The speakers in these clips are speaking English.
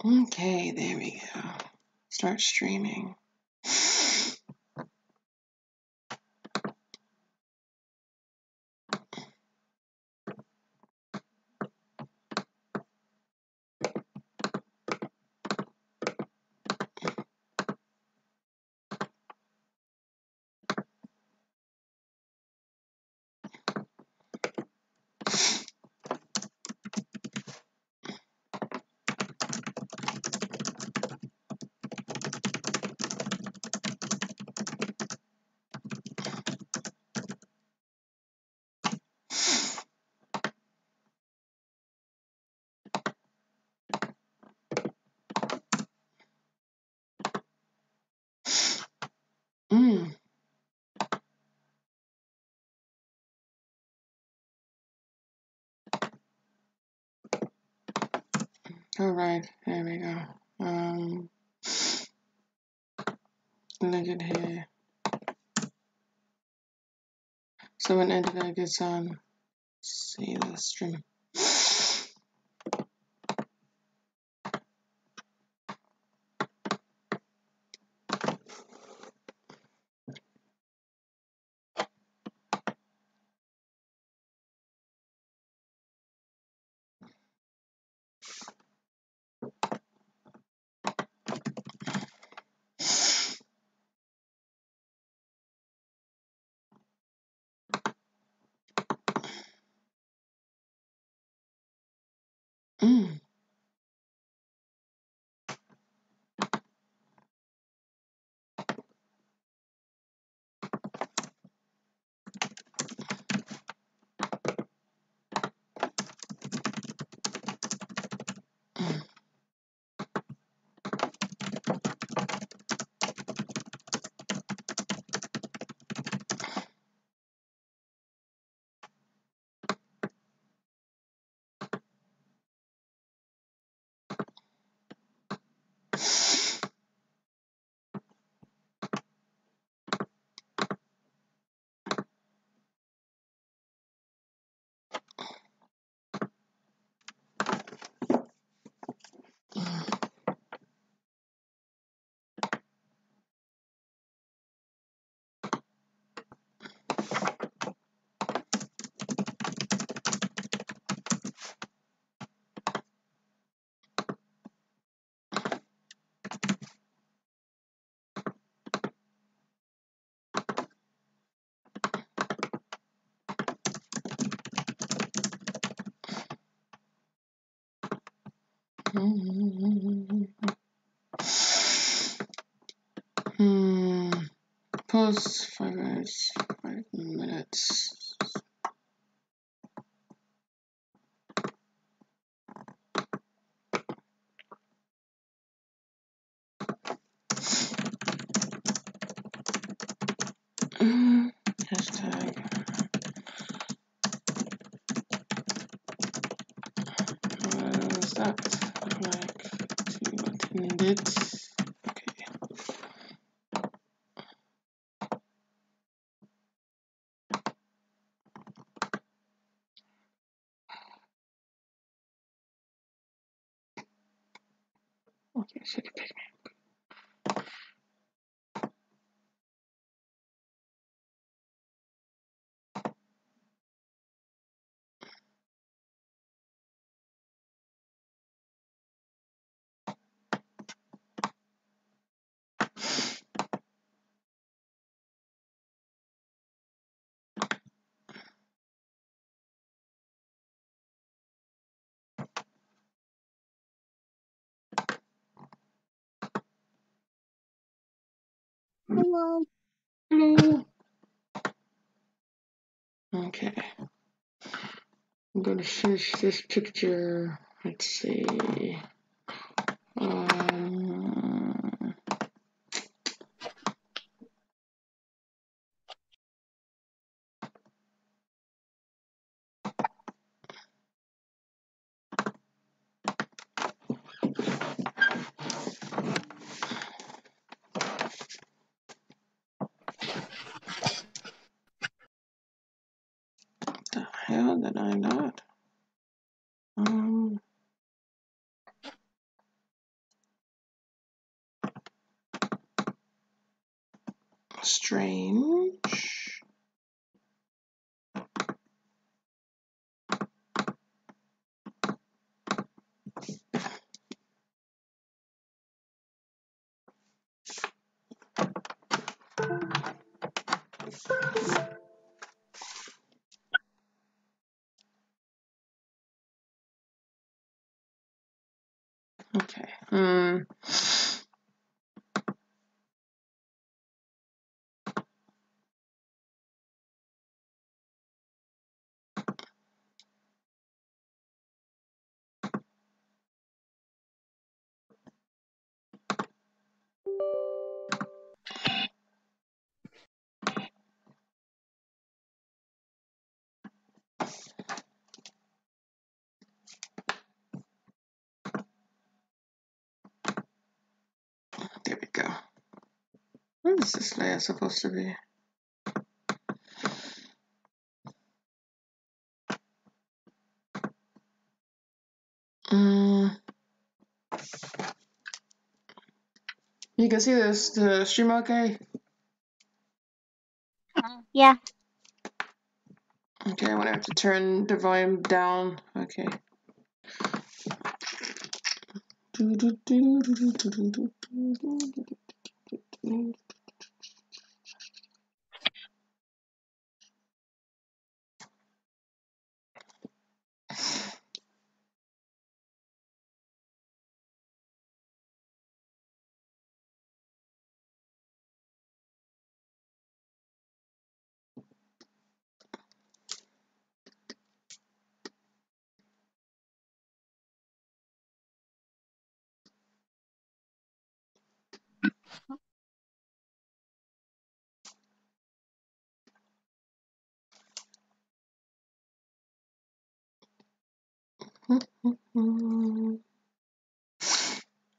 Okay, there we go. Start streaming. All right, there we go. Legend here. So when internet gets on, see the stream. Mm. Pause 5 minutes. 5 minutes. Hashtag. What is that? Like to attend it. Okay. Okay, so you pick me. Hello. Hello. Okay. I'm gonna finish this picture. Let's see. What the hell did I not? strange. Okay. There we go. What is this layer supposed to be? You can see this, the stream okay? Yeah. Okay, I'm gonna have to turn the volume down. Okay.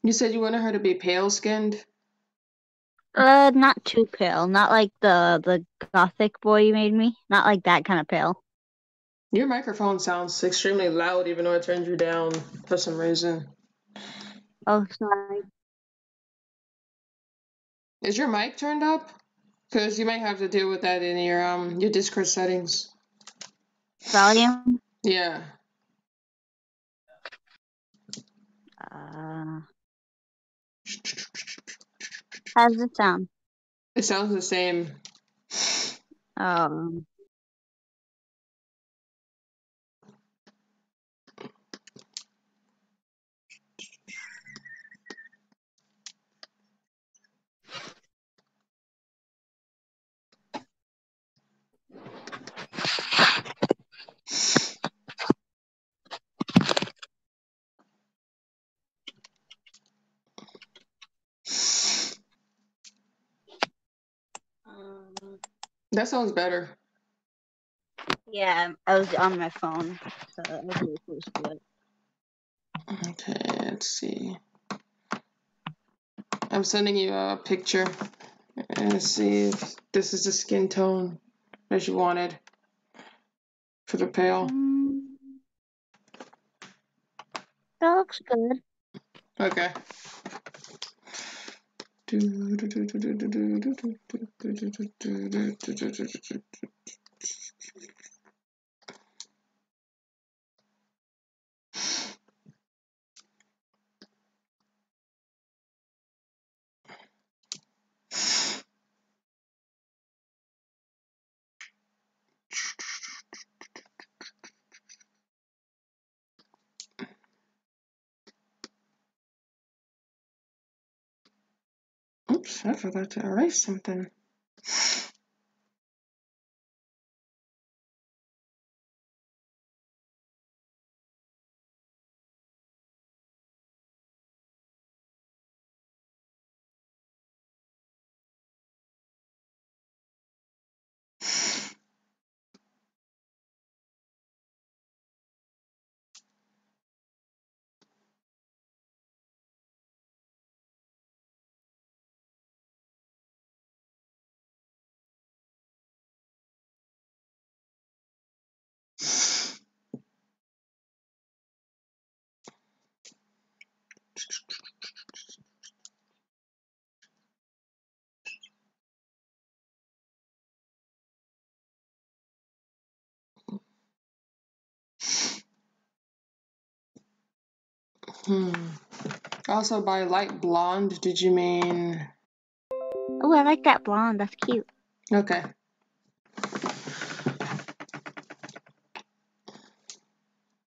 You said you wanted her to be pale skinned? Not too pale. Not like the gothic boy you made me. Not like that kind of pale. Your microphone sounds extremely loud even though I turned you down for some reason. Oh, sorry. Is your mic turned up? Because you might have to deal with that in your Discord settings. Volume? Yeah. How does it sound? It sounds the same. That sounds better. Yeah, I was on my phone, so I was really close to it. Okay, let's see. I'm sending you a picture and see if this is the skin tone that you wanted for the pale. That looks good. Okay. Oops, I forgot to erase something. Also, by light blonde, did you mean? Oh, I like that blonde. That's cute. Okay.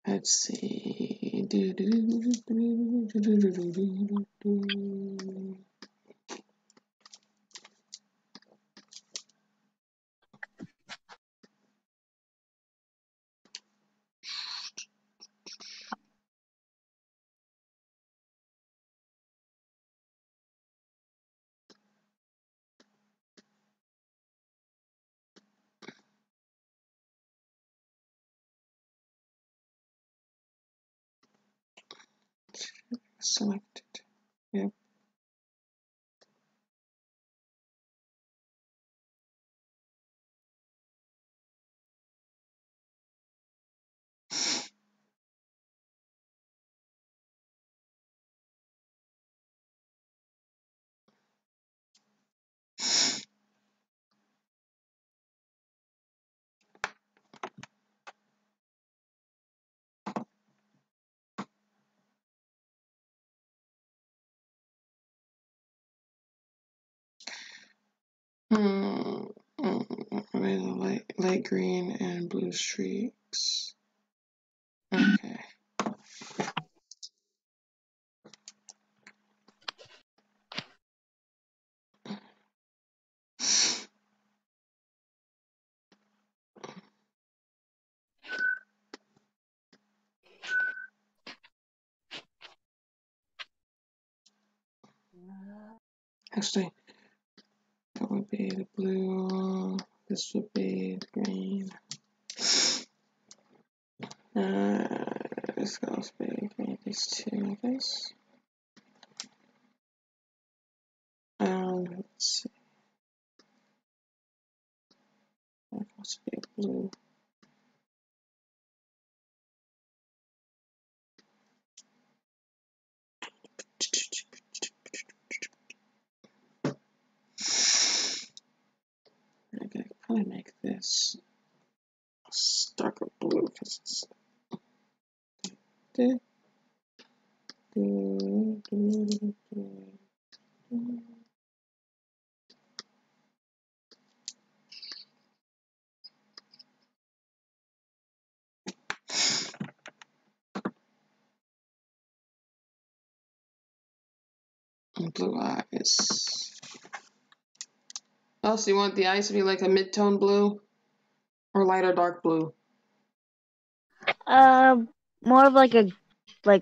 Let's see. Selected. Yep. With light green and blue streaks. Okay. Actually, that would be the blue. This would be the green. This goes be these two, I guess. Let's see. That has to be blue. I could probably make this darker blue because it's. Blue eyes. Oh, so you want the eyes to be like a mid-tone blue? Or light or dark blue? More of like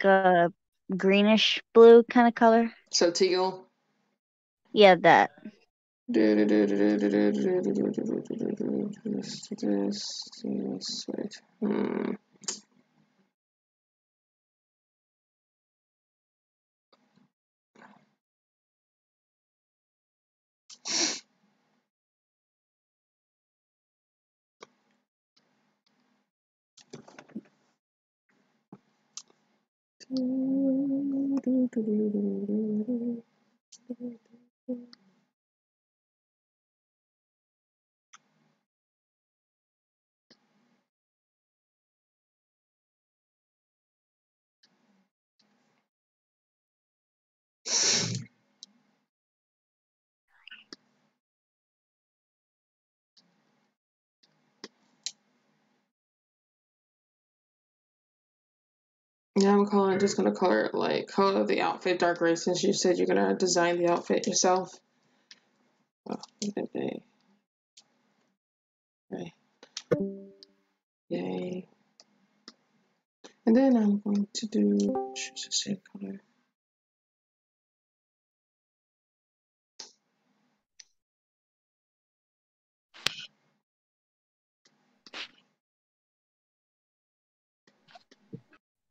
a greenish blue kind of color. So teal? Yeah, that. Wait. Yeah, I'm just gonna color it like color the outfit dark gray since you said you're gonna design the outfit yourself. Oh, okay. Okay. Yay. And then I'm going to choose the same color.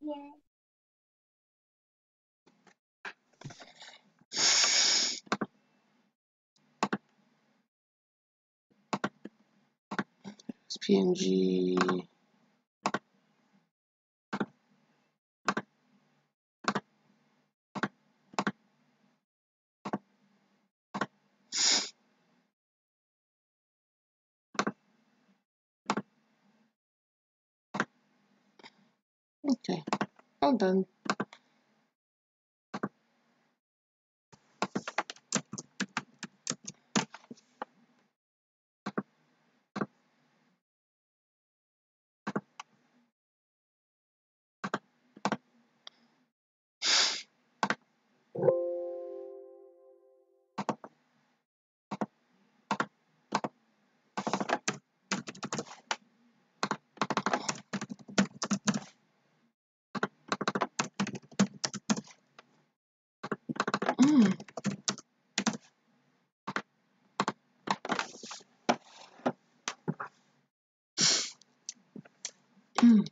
Yeah. It's PNG. Okay, all done. Mm. Mm.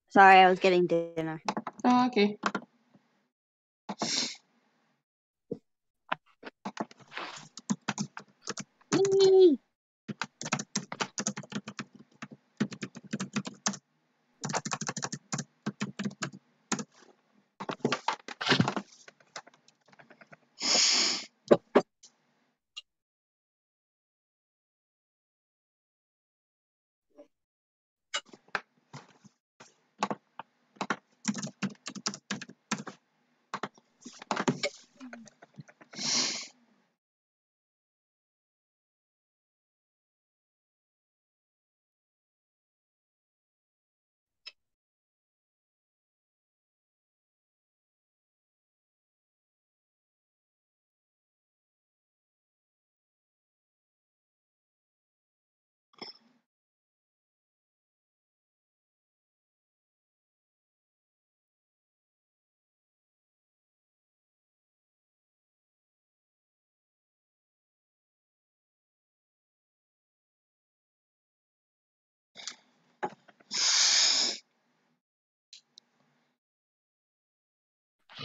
Sorry, I was getting dinner. Oh, okay. Yay!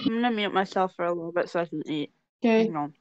I'm gonna mute myself for a little bit so I can eat. Okay. Hang on.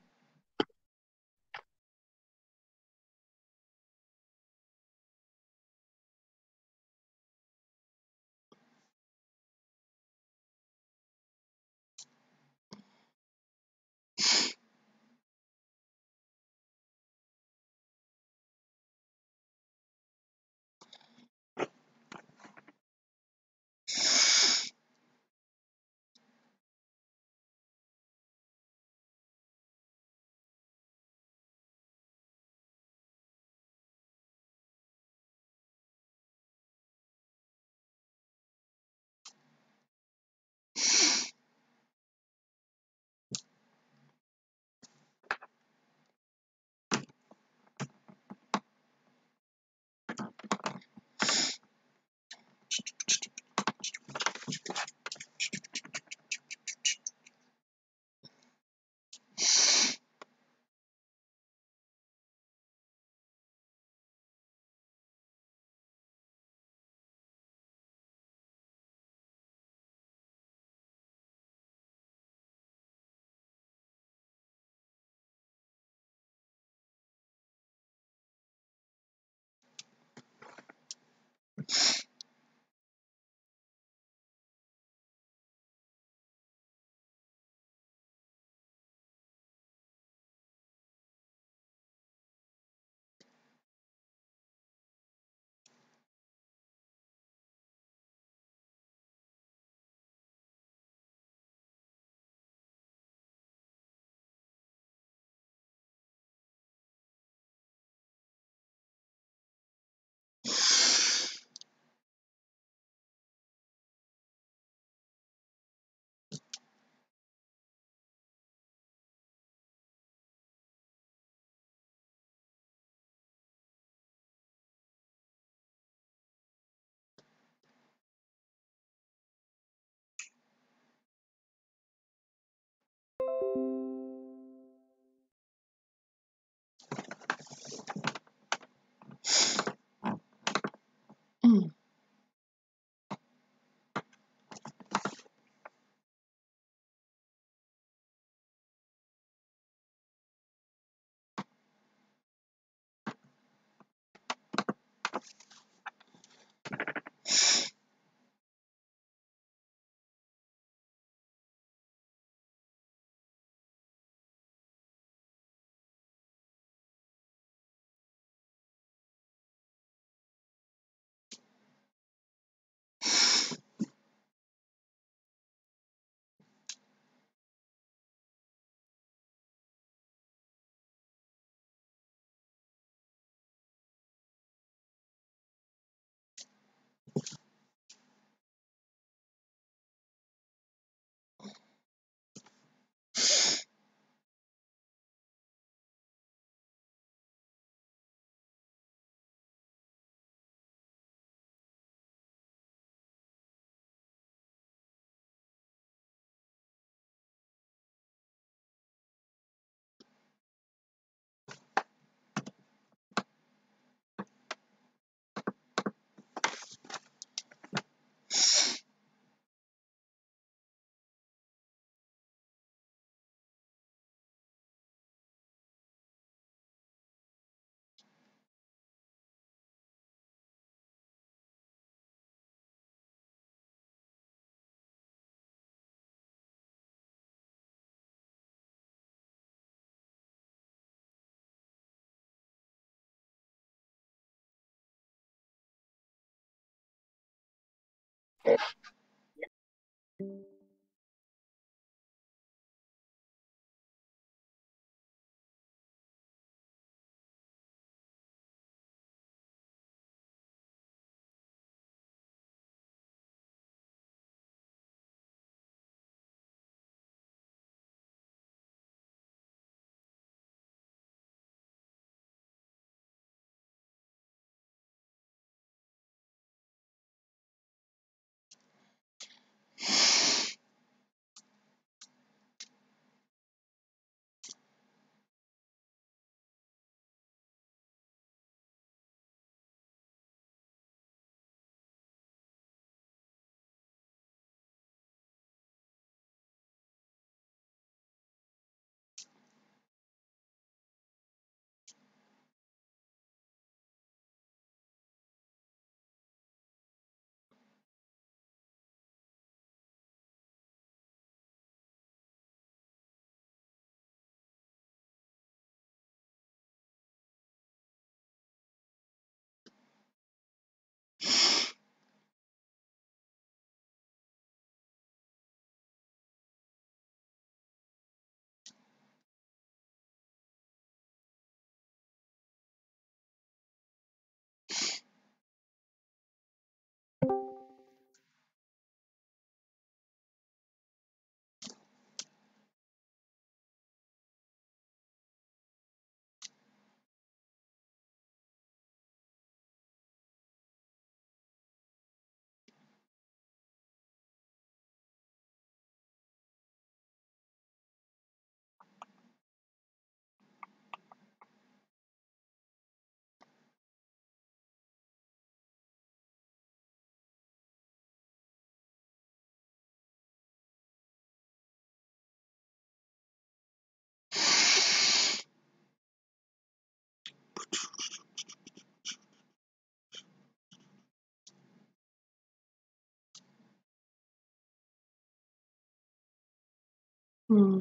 Hmm.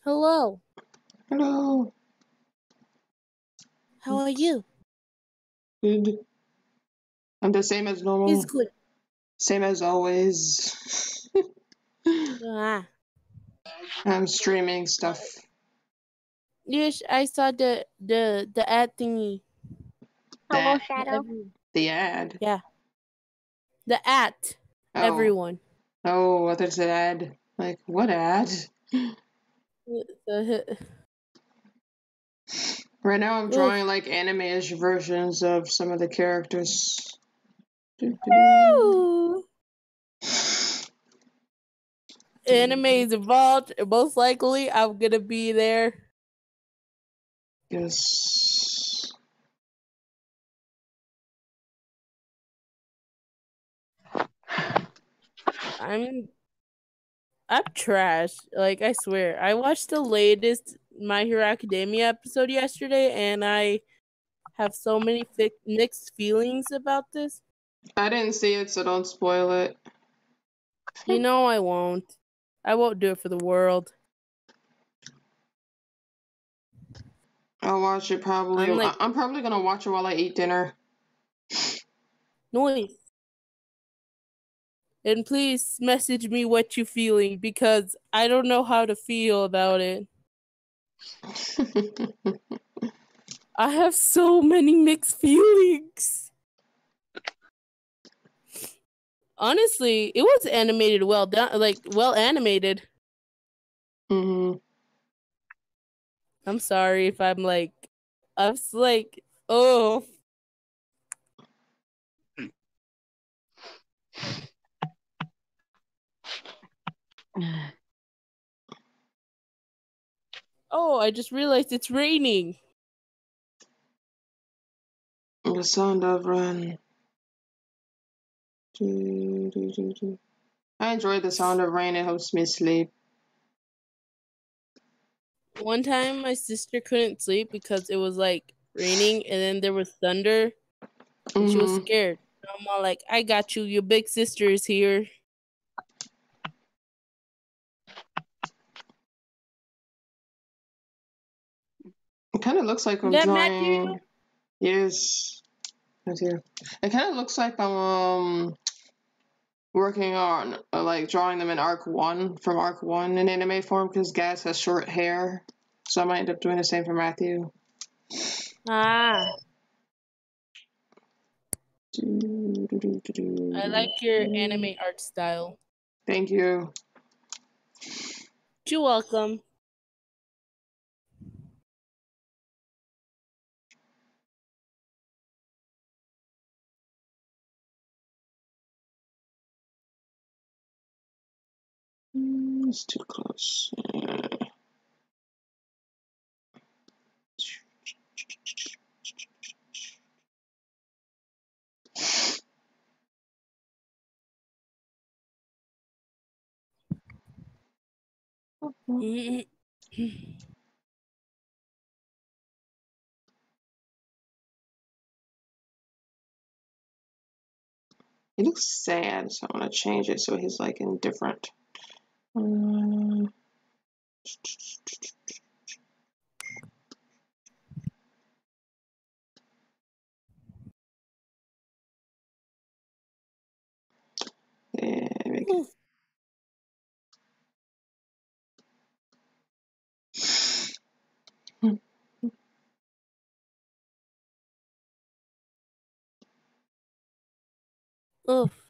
Hello. Hello. How are you? Good. I'm the same as normal. He's good. Same as always. I'm streaming stuff. Yes, I saw the ad thingy. Hello, That Shadow. the ad. Yeah. The ad. Oh. Everyone. Oh, what is the ad? Like what ad? Right now I'm drawing like anime-ish versions of some of the characters. Anime is involved. Most likely, I'm gonna be there. Yes. I'm trash. Like, I swear. I watched the latest My Hero Academia episode yesterday, and I have so many mixed feelings about this. I didn't see it, so don't spoil it. You know I won't. I won't do it for the world. I'll watch it probably. I'm probably gonna watch it while I eat dinner. Noise. And please message me what you're feeling, because I don't know how to feel about it. I have so many mixed feelings. Honestly, it was animated well done, like well animated. Mm-hmm. I'm sorry if I'm like, oh. Oh, I just realized it's raining. The sound of rain. I enjoy the sound of rain. It helps me sleep. One time, my sister couldn't sleep because it was like raining, and then there was thunder, and she was scared. I'm all like, "I got you. Your big sister is here." It kind of looks like I'm That drawing. Matthew? Yes, Matthew. It kind of looks like I'm working on like drawing them in arc 1 from arc 1 in anime form because Gas has short hair, so I might end up doing the same for Matthew. I like your anime art style. Thank you. You're welcome. It's too close. He looks sad, so I'm gonna change it so he's like indifferent. There we go. Oof.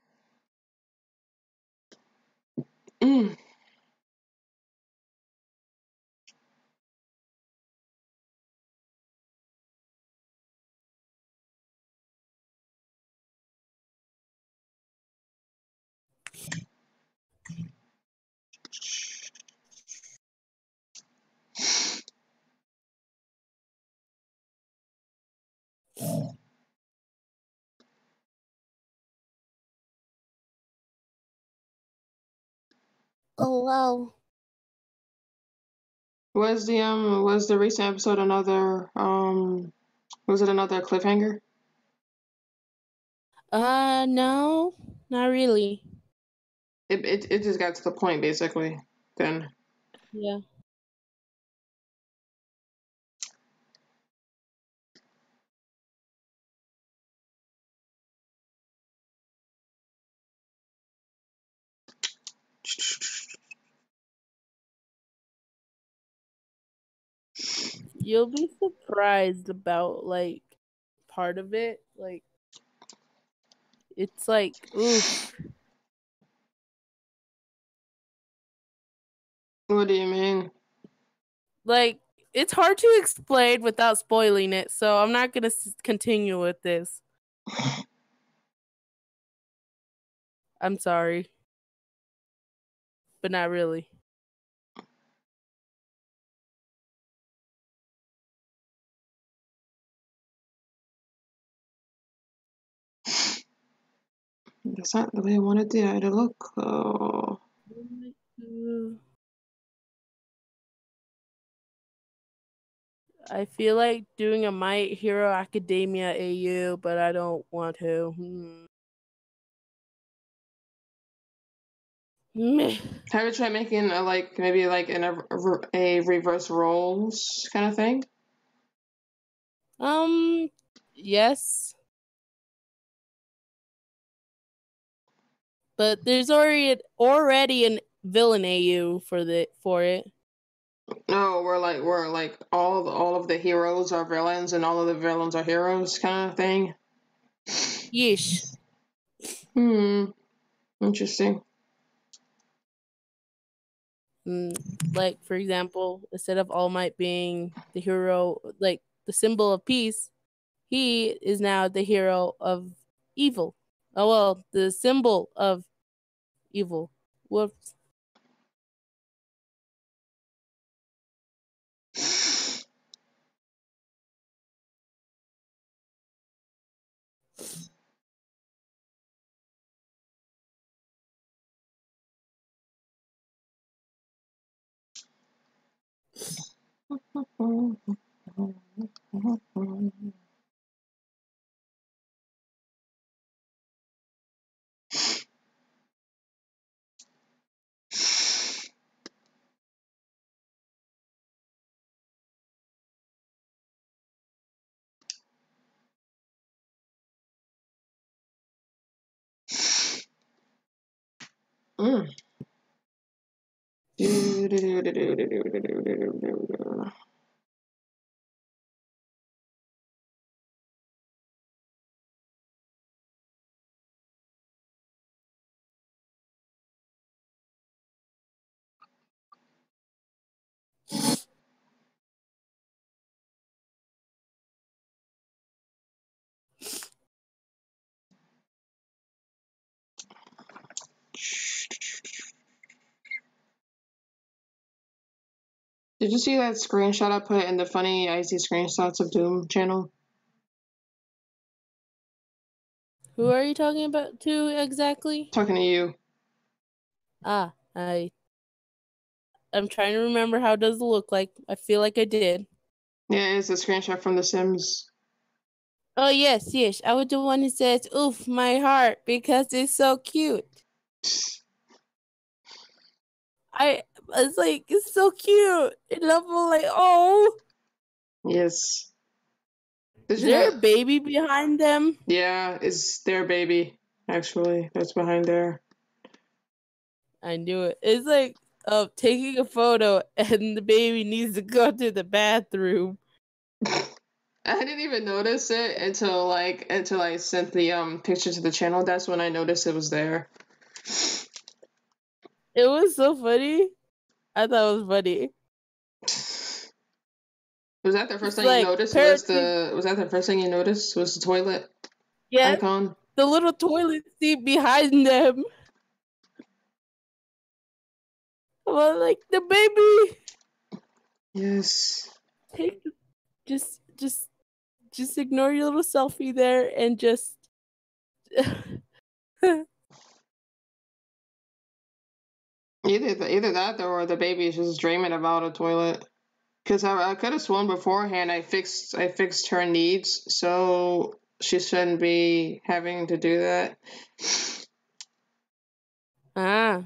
Oh wow. Was the recent episode another was it another cliffhanger? No, not really. It just got to the point basically then. Yeah. You'll be surprised about like part of it. Like it's like oof. What do you mean? Like it's hard to explain without spoiling it, so I'm not gonna continue with this. I'm sorry, but not really. That's not the way I wanted the eye to look. Oh. I feel like doing a My Hero Academia AU, but I don't want to. Meh. Have you tried making a like maybe like a reverse roles kind of thing? Yes, but there's already an villain AU for it. No, we're like all of the heroes are villains and all of the villains are heroes kind of thing. Yeesh. Interesting. Like for example, instead of All Might being the hero, like the symbol of peace, he is now the hero of evil. Oh well, the symbol of evil. Whoops. Mm. Did you see that screenshot I put in the funny icy screenshots of Doom channel? Who are you talking about to exactly? Talking to you. Ah, I'm trying to remember how does it look like. I feel like I did. Yeah, it's a screenshot from The Sims. Oh yes, yes. I was the one who says, "Oof, my heart," because it's so cute. I was like, it's so cute, and I'm like, oh. Yes. Did Is you there a know? baby behind them? Yeah, it's their baby. Actually, that's behind there. I knew it. It's like taking a photo and the baby needs to go to the bathroom. I didn't even notice it until I sent the picture to the channel. That's when I noticed it was there. It was so funny. I thought it was funny. Was that the first It's thing you like noticed? parenting. Was that the first thing you noticed? Was the toilet Yes, icon? the little toilet seat behind them. I was like, the baby. Yes. Take just ignore your little selfie there and just. Either that or the baby is just dreaming about a toilet. Because I could have sworn beforehand I fixed her needs, so she shouldn't be having to do that. Ah.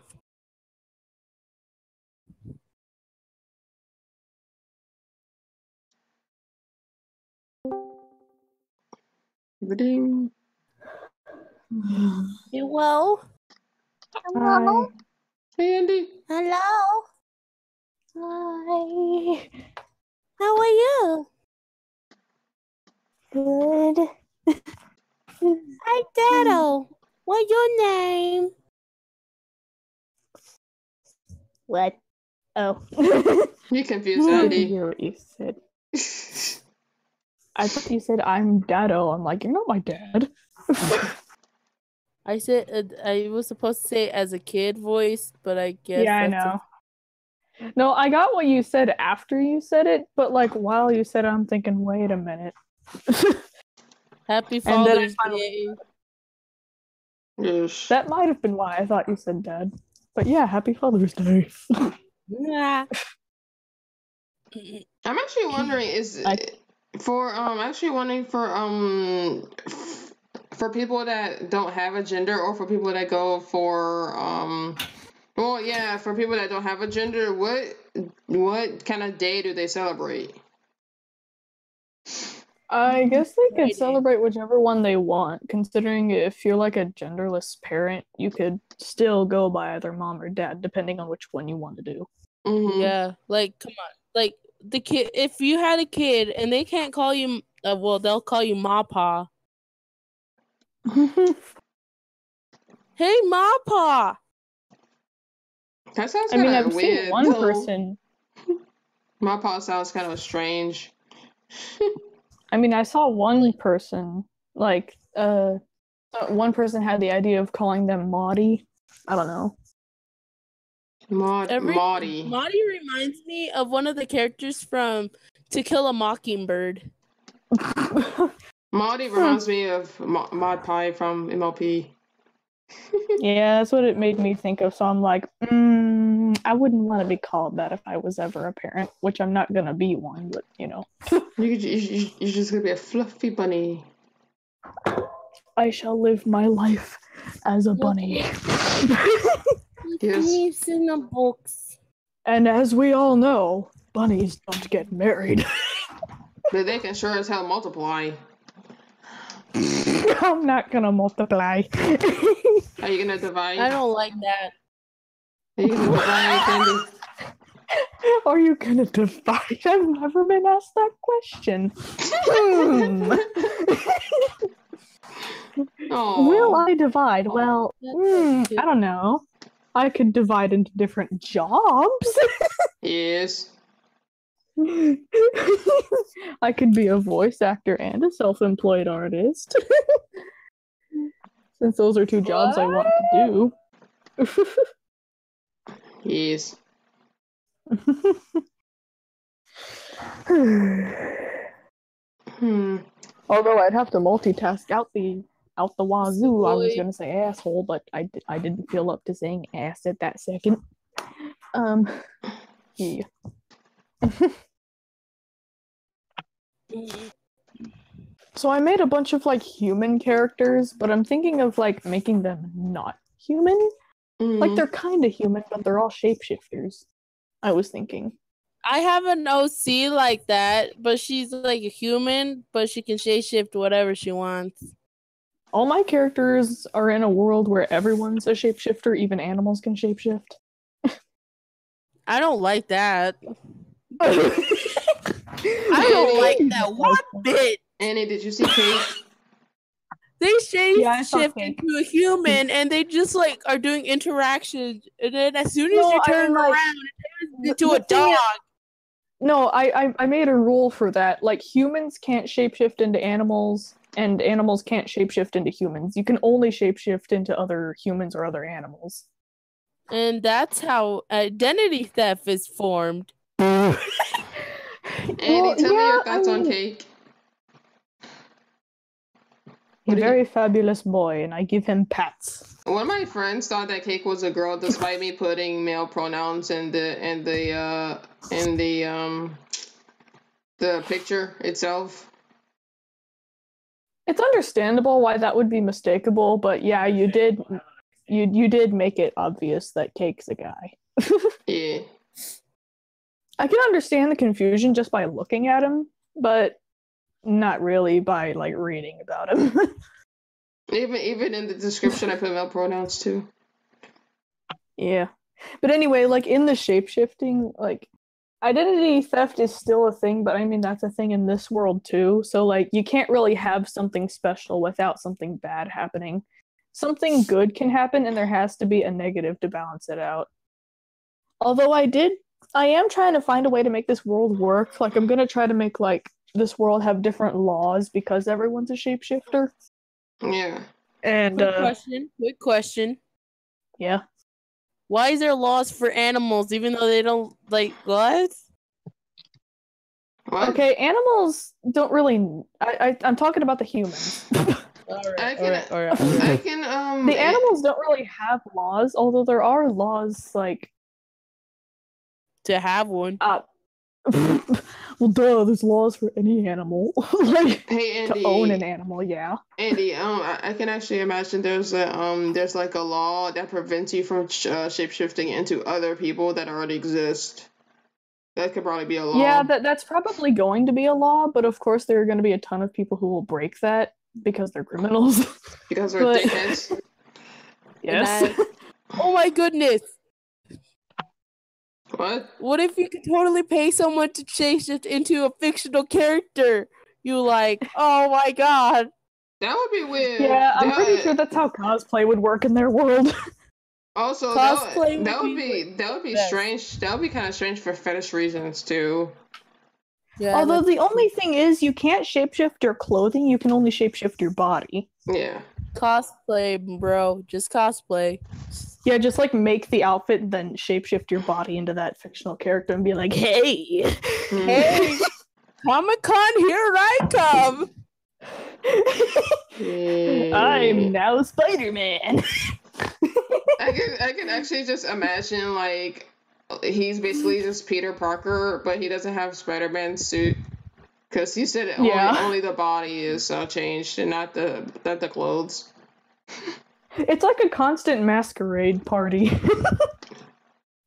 Ba-ding. Hello? Hello? Hey, Andy. Hello? Hi. How are you? Good. Hi, Dado. What's your name? What? Oh. You confused I didn't Andy. hear what you said. I thought you said I'm Dado. I'm like, you're not my dad. I said I was supposed to say it as a kid voice, but I guess Yeah, I that's know. No, I got what you said after you said it, but like while you said it, I'm thinking, wait a minute. Happy And then I Father's finally- Day. Yes. That might have been why I thought you said dad. But yeah, happy Father's Day. Yeah. I'm actually wondering for people that don't have a gender or for people that go for for people that don't have a gender, what kind of day do they celebrate? I guess they Friday. could celebrate whichever one they want, considering if you're like a genderless parent, you could still go by either mom or dad, depending on which one you want to do. Mm-hmm. Yeah, like come on, like the kid. If you had a kid and they can't call you, they'll call you Mapa. Hey, Mapa. That sounds I mean, kind of I've seen weird. one though. person. My paw sounds kind of strange. I mean, I saw one person, like, one person had the idea of calling them Maudie. I don't know. Maudie. Maudie reminds me of one of the characters from To Kill a Mockingbird. Maudie reminds me of Mod Pie from MLP. Yeah, that's what it made me think of. So I'm like, I wouldn't want to be called that if I was ever a parent, which I'm not gonna be one, but you know. You're just gonna be a fluffy bunny. I shall live my life as a bunny. Yes. He's in the books. And as we all know, bunnies don't get married. But they can sure as hell multiply. I'm not gonna multiply. Are you gonna divide? I don't like that. Are you gonna divide, Candy? Are you gonna divide? I've never been asked that question. Will I divide? Well, I don't know. I could divide into different jobs. Yes. I could be a voice actor and a self-employed artist. Since those are two jobs I want to do. Yes. Although I'd have to multitask out the wazoo. I was gonna say asshole, but I didn't feel up to saying ass at that second. Yeah. So I made a bunch of like human characters, but I'm thinking of like making them not human. Like they're kind of human, but they're all shapeshifters. I was thinking. I have an OC like that, but she's like a human, but she can shapeshift whatever she wants. All my characters are in a world where everyone's a shapeshifter, even animals can shapeshift. I don't like that. I don't like that one bit. Annie, did you see Kate? They shapeshift into a human and they just like are doing interactions, and then as soon as you turn around, it turns into a dog. No, I made a rule for that. Like, humans can't shapeshift into animals, and animals can't shapeshift into humans. You can only shapeshift into other humans or other animals. And that's how identity theft is formed. Annie, tell me your thoughts on Cake. He's a very fabulous boy, and I give him pats. One of my friends thought that Cake was a girl, despite me putting male pronouns in the picture itself. It's understandable why that would be mistakable, but yeah, you did make it obvious that Cake's a guy. Yeah. I can understand the confusion just by looking at him, but Not really by like reading about him. Even in the description, I put male pronouns too. Yeah. But anyway, like in the shapeshifting, like identity theft is still a thing, but I mean that's a thing in this world too. So like you can't really have something special without something bad happening. Something good can happen and there has to be a negative to balance it out. Although I am trying to find a way to make this world work. Like I'm gonna try to make like this world have different laws because everyone's a shapeshifter. Yeah. And Quick question. Yeah. Why is there laws for animals even though they don't like what? What? Okay, animals don't really. I'm talking about the humans. I can. The animals don't really have laws, although there are laws like To have one. Well, duh. There's laws for any animal, like Hey, Andy, to own an animal. Yeah. Andy, I can actually imagine there's like a law that prevents you from shapeshifting into other people that already exist. That could probably be a law. Yeah, that's probably going to be a law, but of course there are going to be a ton of people who will break that because they're criminals. Because they're dickheads. Yes. Oh my goodness. What? What if you could totally pay someone to change it into a fictional character? You like, oh my god. That would be weird. Yeah, I'm pretty sure that's how cosplay would work in their world. Also, Cosplay that would be strange. That would be kind of strange for fetish reasons too. Yeah, Although the only thing is, you can't shapeshift your clothing. You can only shapeshift your body. Yeah. cosplay, bro. Just cosplay. Yeah, just like make the outfit, then shapeshift your body into that fictional character and be like, hey, Hey, Comic-Con, here I come. I'm now Spider-Man. I can actually just imagine like he's basically just Peter Parker, but he doesn't have Spider-Man's suit because you said only the body is changed and not the clothes. It's like a constant masquerade party.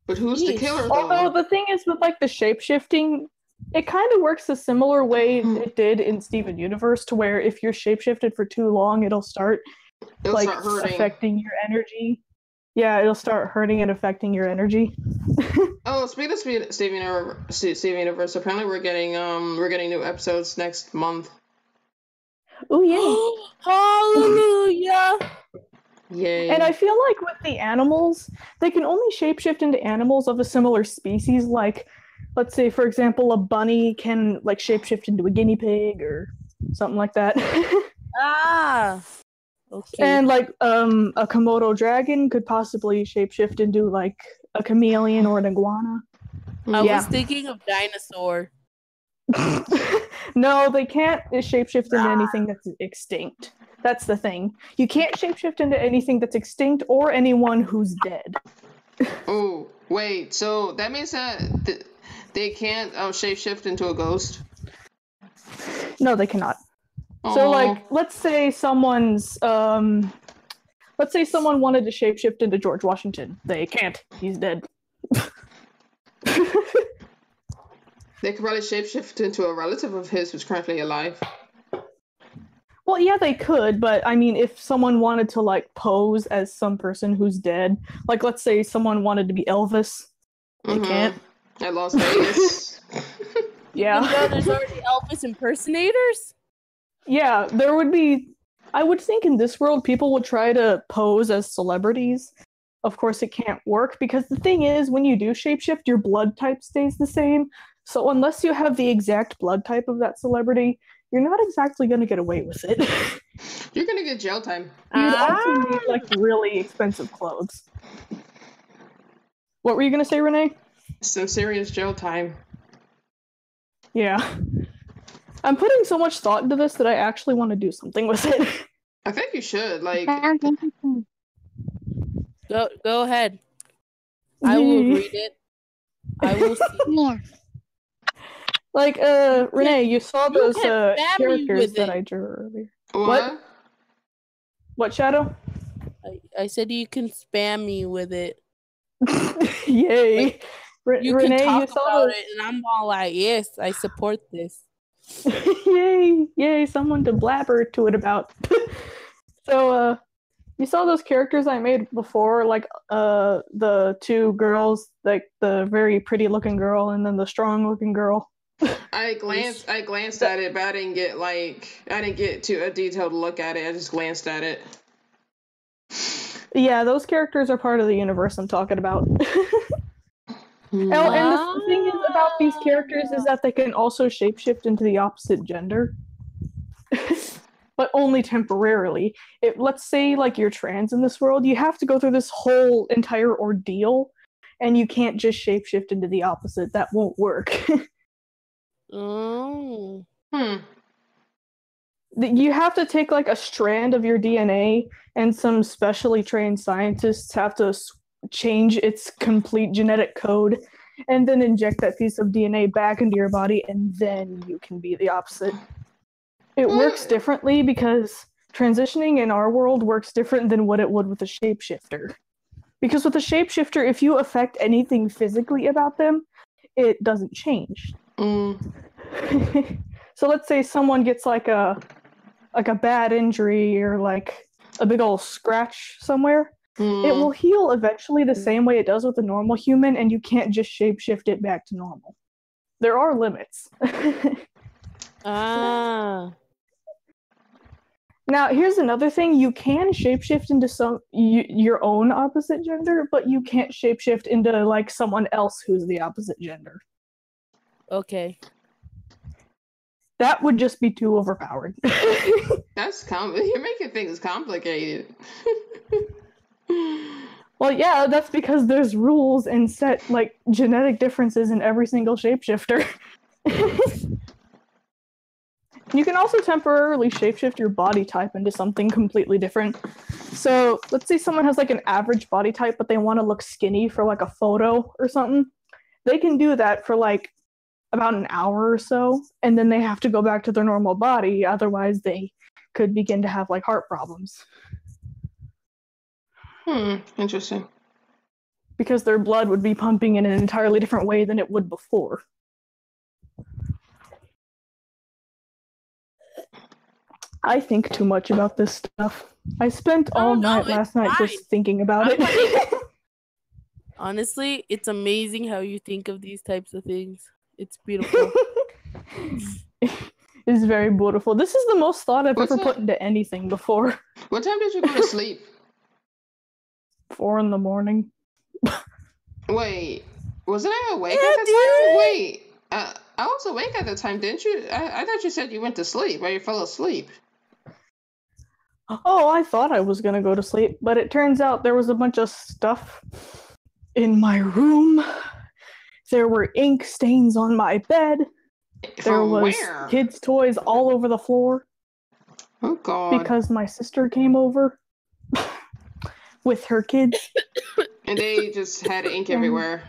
But who's the killer though? Although the thing is with like the shapeshifting, it kind of works a similar way it did in Steven Universe, to where if you're shapeshifted for too long, it'll start affecting your energy. Yeah, it'll start hurting and affecting your energy. Oh, speaking of Steven Universe, apparently we're getting new episodes next month. Oh yeah! Hallelujah! Yay! And I feel like with the animals, they can only shapeshift into animals of a similar species. Like, let's say, for example, a bunny can like shapeshift into a guinea pig or something like that. Ah. Okay. And like a Komodo dragon could possibly shapeshift into like a chameleon or an iguana. I was thinking of dinosaur. No, they can't shapeshift into anything that's extinct. That's the thing. You can't shapeshift into anything that's extinct or anyone who's dead. Oh, wait. So that means that they can't shapeshift into a ghost? No, they cannot. So, like, let's say someone wanted to shapeshift into George Washington. They can't. He's dead. They could probably shapeshift into a relative of his who's currently alive. Well, yeah, they could, but I mean, if someone wanted to, like, pose as some person who's dead, like, let's say someone wanted to be Elvis, they can't. At Las Vegas. Yeah. No, there's already Elvis impersonators? Yeah, there would be. I would think in this world, people would try to pose as celebrities. Of course, it can't work because the thing is, when you do shapeshift, your blood type stays the same. So unless you have the exact blood type of that celebrity, you're not exactly going to get away with it. You're going to get jail time. You'd also need like really expensive clothes. What were you going to say, Renee? Some serious jail time. Yeah. I'm putting so much thought into this that I actually want to do something with it. I think you should. Like, Go ahead. I will read it. I will see. Yeah. Like, Renee, you saw those characters that I drew earlier. What? What, Shadow? I said you can spam me with it. Yay. You Renee, can talk you saw about those... it, and I'm all like, yes, I support this. Yay, someone to blabber to it about. So, you saw those characters I made before, like the two girls, like the very pretty looking girl and then the strong looking girl. I glanced at it, but I didn't get to a detailed look at it. I just glanced at it. Yeah, those characters are part of the universe I'm talking about. And the thing is about these characters is that they can also shapeshift into the opposite gender. But only temporarily. Let's say like you're trans in this world, you have to go through this whole entire ordeal, and you can't just shapeshift into the opposite. That won't work. Oh. You have to take like a strand of your DNA, and some specially trained scientists have to change its complete genetic code, and then inject that piece of DNA back into your body, and then you can be the opposite. It works differently because transitioning in our world works different than what it would with a shapeshifter. Because with a shapeshifter, if you affect anything physically about them, it doesn't change. So let's say someone gets like a bad injury or like a big old scratch somewhere. It will heal eventually the same way it does with a normal human, and you can't just shapeshift it back to normal. There are limits. Now, here's another thing. You can shapeshift into your own opposite gender, but you can't shapeshift into like someone else who's the opposite gender. Okay. That would just be too overpowered. You're making things complicated. Well, yeah, that's because there's rules and set like genetic differences in every single shapeshifter. You can also temporarily shapeshift your body type into something completely different. So let's say someone has like an average body type, but they want to look skinny for like a photo or something. They can do that for like about an hour or so, and then they have to go back to their normal body. Otherwise, they could begin to have like heart problems. Interesting. Because their blood would be pumping in an entirely different way than it would before. I think too much about this stuff. I spent all night last night just thinking about it. Honestly, it's amazing how you think of these types of things. It's beautiful. It's very beautiful. This is the most thought I've ever put into anything before. What time did you go to sleep? 4 a.m. Wait, wasn't I awake at the time? Wait, I was awake at the time, didn't you? I thought you said you went to sleep, or you fell asleep. Oh, I thought I was gonna go to sleep, but it turns out there was a bunch of stuff in my room. There were ink stains on my bed. There was kids' toys all over the floor. Oh, God. Because my sister came over with her kids. And they just had ink everywhere.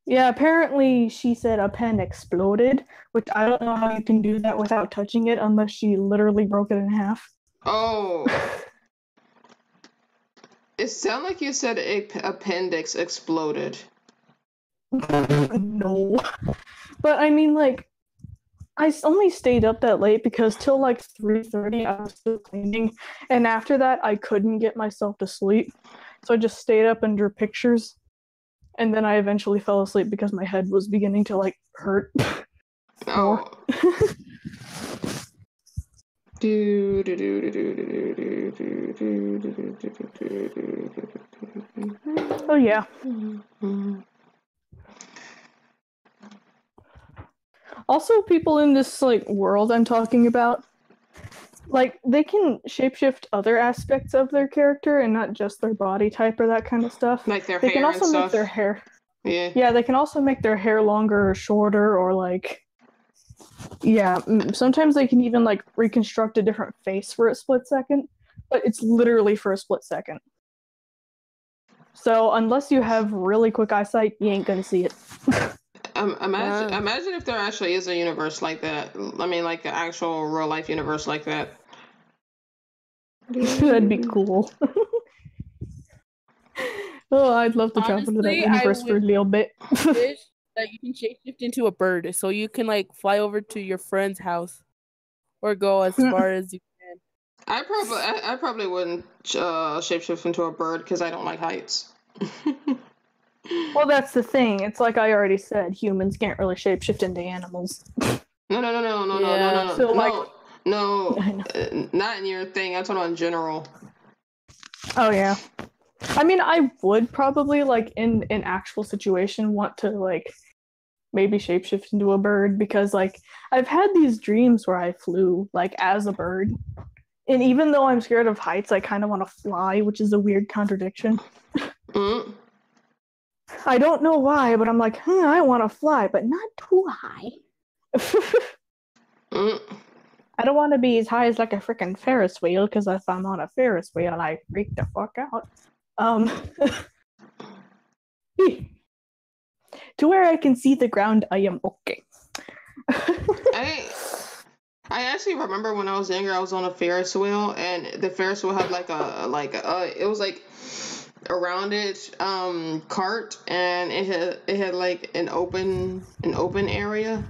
Yeah, apparently she said a pen exploded, which I don't know how you can do that without touching it unless she literally broke it in half. Oh. It sounded like you said appendix exploded. No. But I mean, like, I only stayed up that late because till like 3:30 I was still cleaning, and after that I couldn't get myself to sleep, so I just stayed up and drew pictures, and then I eventually fell asleep because my head was beginning to like hurt. Oh. Oh yeah. Also, people in this like world I'm talking about, like they can shapeshift other aspects of their character and not just their body type or that kind of stuff. Like their they hair can also and stuff. make their hair. Yeah, they can also make their hair longer or shorter, or like, sometimes they can even like reconstruct a different face for a split second, but it's literally for a split second. So unless you have really quick eyesight, you ain't gonna see it. Imagine if there actually is a universe like that. I mean, like an actual real life universe like that. That'd be cool. Oh, I'd love to travel to that universe for a little bit. that you can shapeshift into a bird, so you can like fly over to your friend's house or go as far as you can. I probably wouldn't shapeshift into a bird because I don't like heights. Well, that's the thing. It's like I already said, humans can't really shapeshift into animals. No. So, like, no, I know. not in your thing. I'm talking about in general. Oh yeah. I mean, I would probably like in an actual situation want to like maybe shapeshift into a bird because like I've had these dreams where I flew like as a bird. And even though I'm scared of heights, I kind of want to fly, which is a weird contradiction. Mm. I don't know why, but I'm like, I want to fly, but not too high. I don't want to be as high as like a freaking Ferris wheel, because if I'm on a Ferris wheel, I freak the fuck out. To where I can see the ground, I am okay. I actually remember when I was younger, I was on a Ferris wheel, and the Ferris wheel had it was like a rounded cart, and it had like an open area,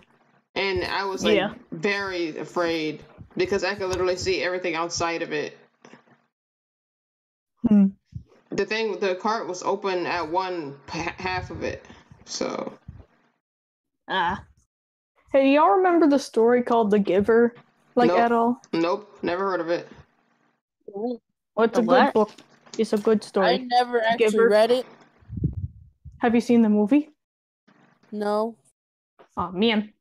and I was like very afraid because I could literally see everything outside of it. The cart was open at one half of it, so. Hey, y'all remember the story called The Giver? Like, at all? Nope, never heard of it. Well, it's a good book. It's a good story. I never actually read it. Have you seen the movie? No. Oh, man.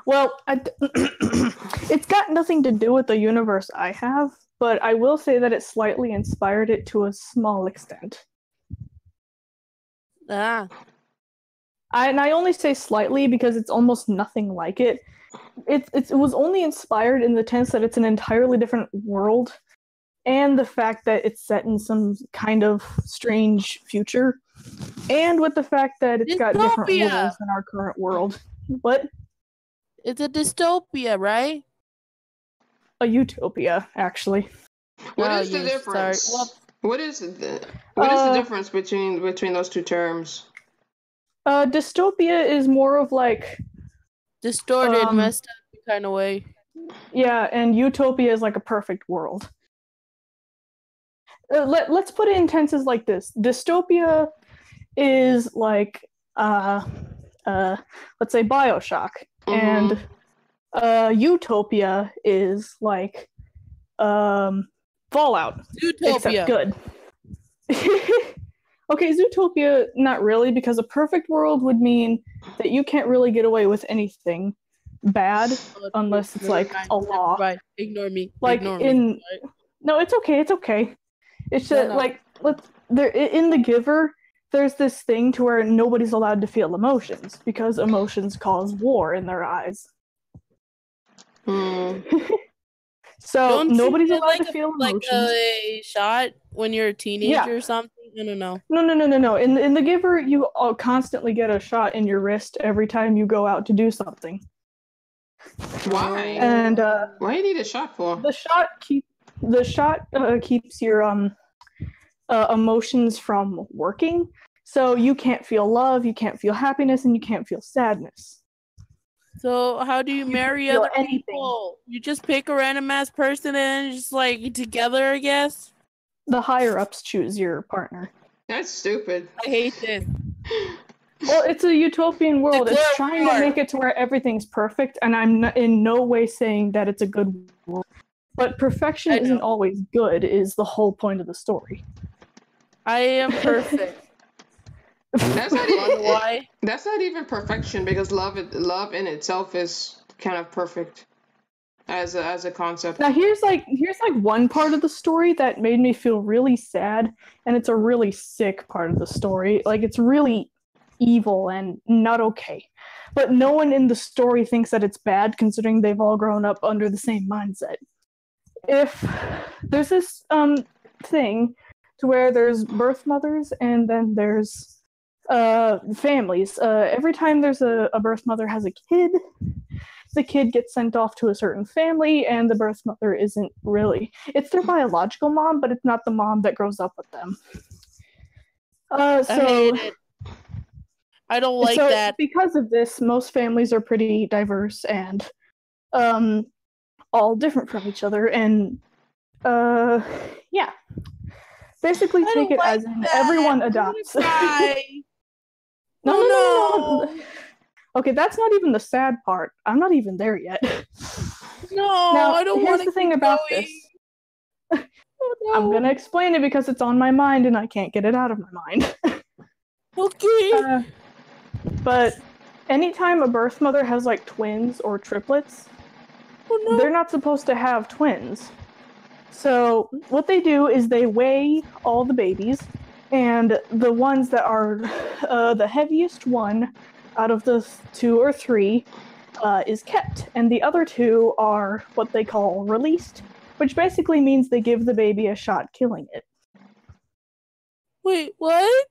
Well, it's got nothing to do with the universe I have, but I will say that it slightly inspired it to a small extent. And I only say slightly because it's almost nothing like it. It was only inspired in the sense that it's an entirely different world, and the fact that it's set in some kind of strange future, and with the fact that it's got different rules than our current world. What? It's a dystopia, right? A utopia, actually. What is the difference? Sorry. What is the difference between those two terms? Dystopia is more of like distorted, messed up kind of way. Yeah, and utopia is like a perfect world. Let's put it in tenses like this. Dystopia is like let's say BioShock, and utopia is like Fallout, Zootopia. except good. Okay, Zootopia, not really, because a perfect world would mean that you can't really get away with anything bad unless it's like a law. Right, ignore me. Like ignore in, me. Right? No, it's okay. It's just like in The Giver, there's this thing to where nobody's allowed to feel emotions because emotions cause war in their eyes. So nobody's allowed to feel emotions. Like a shot when you're a teenager or something? No. No. In The Giver, you constantly get a shot in your wrist every time you go out to do something. Why? And why do you need a shot for? The shot keeps your emotions from working, so you can't feel love, you can't feel happiness, and you can't feel sadness. So how do you marry other people? You just pick a random ass person and just like together, I guess? The higher ups choose your partner. That's stupid. I hate this. Well, it's a utopian world. It's trying to make it to where everything's perfect, and I'm in no way saying that it's a good world. But perfection isn't always good, is the whole point of the story. I am perfect. That's not even perfection, because love in itself is kind of perfect as a concept. Now here's one part of the story that made me feel really sad, and it's a really sick part of the story. Like, it's really evil and not okay. But no one in the story thinks that it's bad, considering they've all grown up under the same mindset. If there's this thing to where there's birth mothers and then there's families. Every time there's a birth mother has a kid, the kid gets sent off to a certain family, and the birth mother isn't really. It's their biological mom, but it's not the mom that grows up with them. I hate it. I don't like so that. Because of this, most families are pretty diverse and all different from each other, and yeah. Basically, I take don't it like as in that. everyone I'm gonna adopts. cry. No. No. Okay, that's not even the sad part. I'm not even there yet. No, Now, I don't here's want to the thing keep about going. this. Oh, no. I'm gonna explain it because it's on my mind and I can't get it out of my mind. Okay. But anytime a birth mother has like twins or triplets, Oh, no. they're not supposed to have twins. So what they do is they weigh all the babies, and the ones that are the heaviest one out of the 2 or 3 is kept, and the other 2 are what they call released, which basically means they give the baby a shot killing it. Wait, what?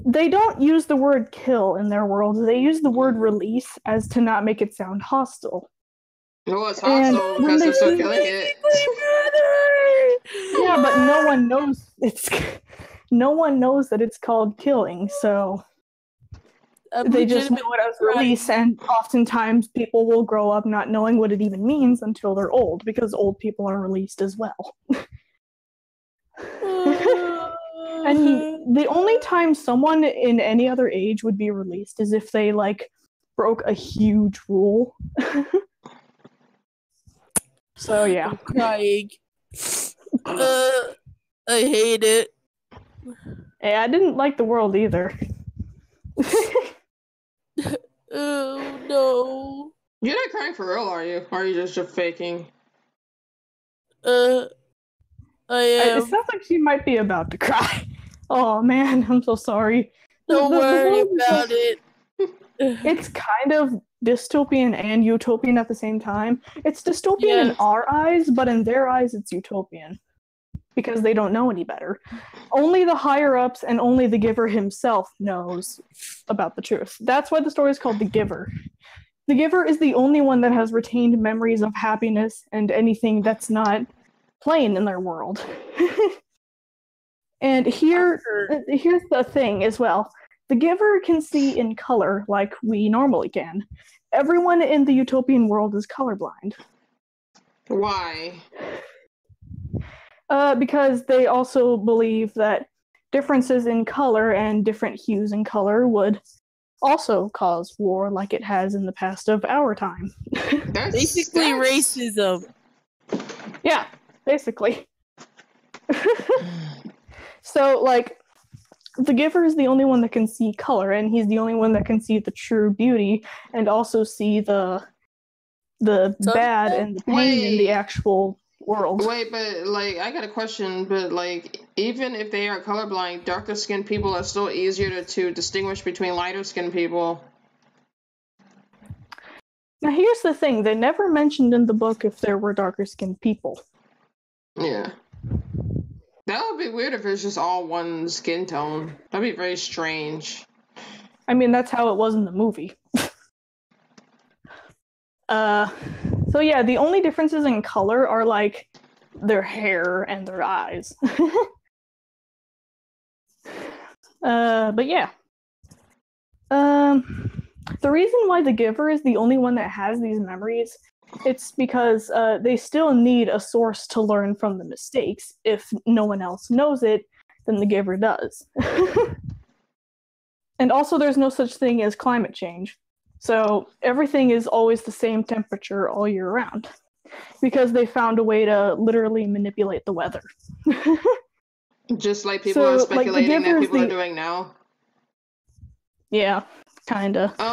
They don't use the word kill in their world. They use the word release as to not make it sound hostile. No, it's And hostile when because they they're still see- killing it. Yeah, but no one knows no one knows that it's called killing, so I'm they just know legitimately it as release, and oftentimes people will grow up not knowing what it even means until they're old, because old people are released as well. And the only time someone in any other age would be released is if they like broke a huge rule. So yeah. I'm crying. I hate it. Hey, I didn't like the world either. Oh no. You're not crying for real, are you? Or are you just faking? I am. It sounds like she might be about to cry. Oh man, I'm so sorry. Don't worry world is about like- it. It's kind of dystopian and utopian at the same time. It's dystopian in Yes. our eyes, but in their eyes it's utopian. Because they don't know any better. Only the higher-ups and only the giver himself knows about the truth. That's why the story is called The Giver. The Giver is the only one that has retained memories of happiness and anything that's not plain in their world. And here's the thing as well. The Giver can see in color like we normally can. Everyone in the utopian world is colorblind. Why? Because they also believe that differences in color and different hues in color would also cause war like it has in the past of our time. Basically racism. Yeah, basically. So, like, the Giver is the only one that can see color, and he's the only one that can see the true beauty and also see the bad and the pain in the actual world. Wait, but like, I got a question. But like, even if they are colorblind, darker skinned people are still easier to distinguish between lighter skinned people. Now, here's the thing: they never mentioned in the book if there were darker skinned people. Yeah. That would be weird if it's just all one skin tone. That'd be very strange. I mean, that's how it was in the movie. So yeah, the only differences in color are like their hair and their eyes. But yeah. The reason why the Giver is the only one that has these memories, it's because they still need a source to learn from the mistakes. If no one else knows it, then the Giver does. And also there's no such thing as climate change. So everything is always the same temperature all year round. Because they found a way to literally manipulate the weather. Just like people are speculating that people are doing now. Yeah, kinda. The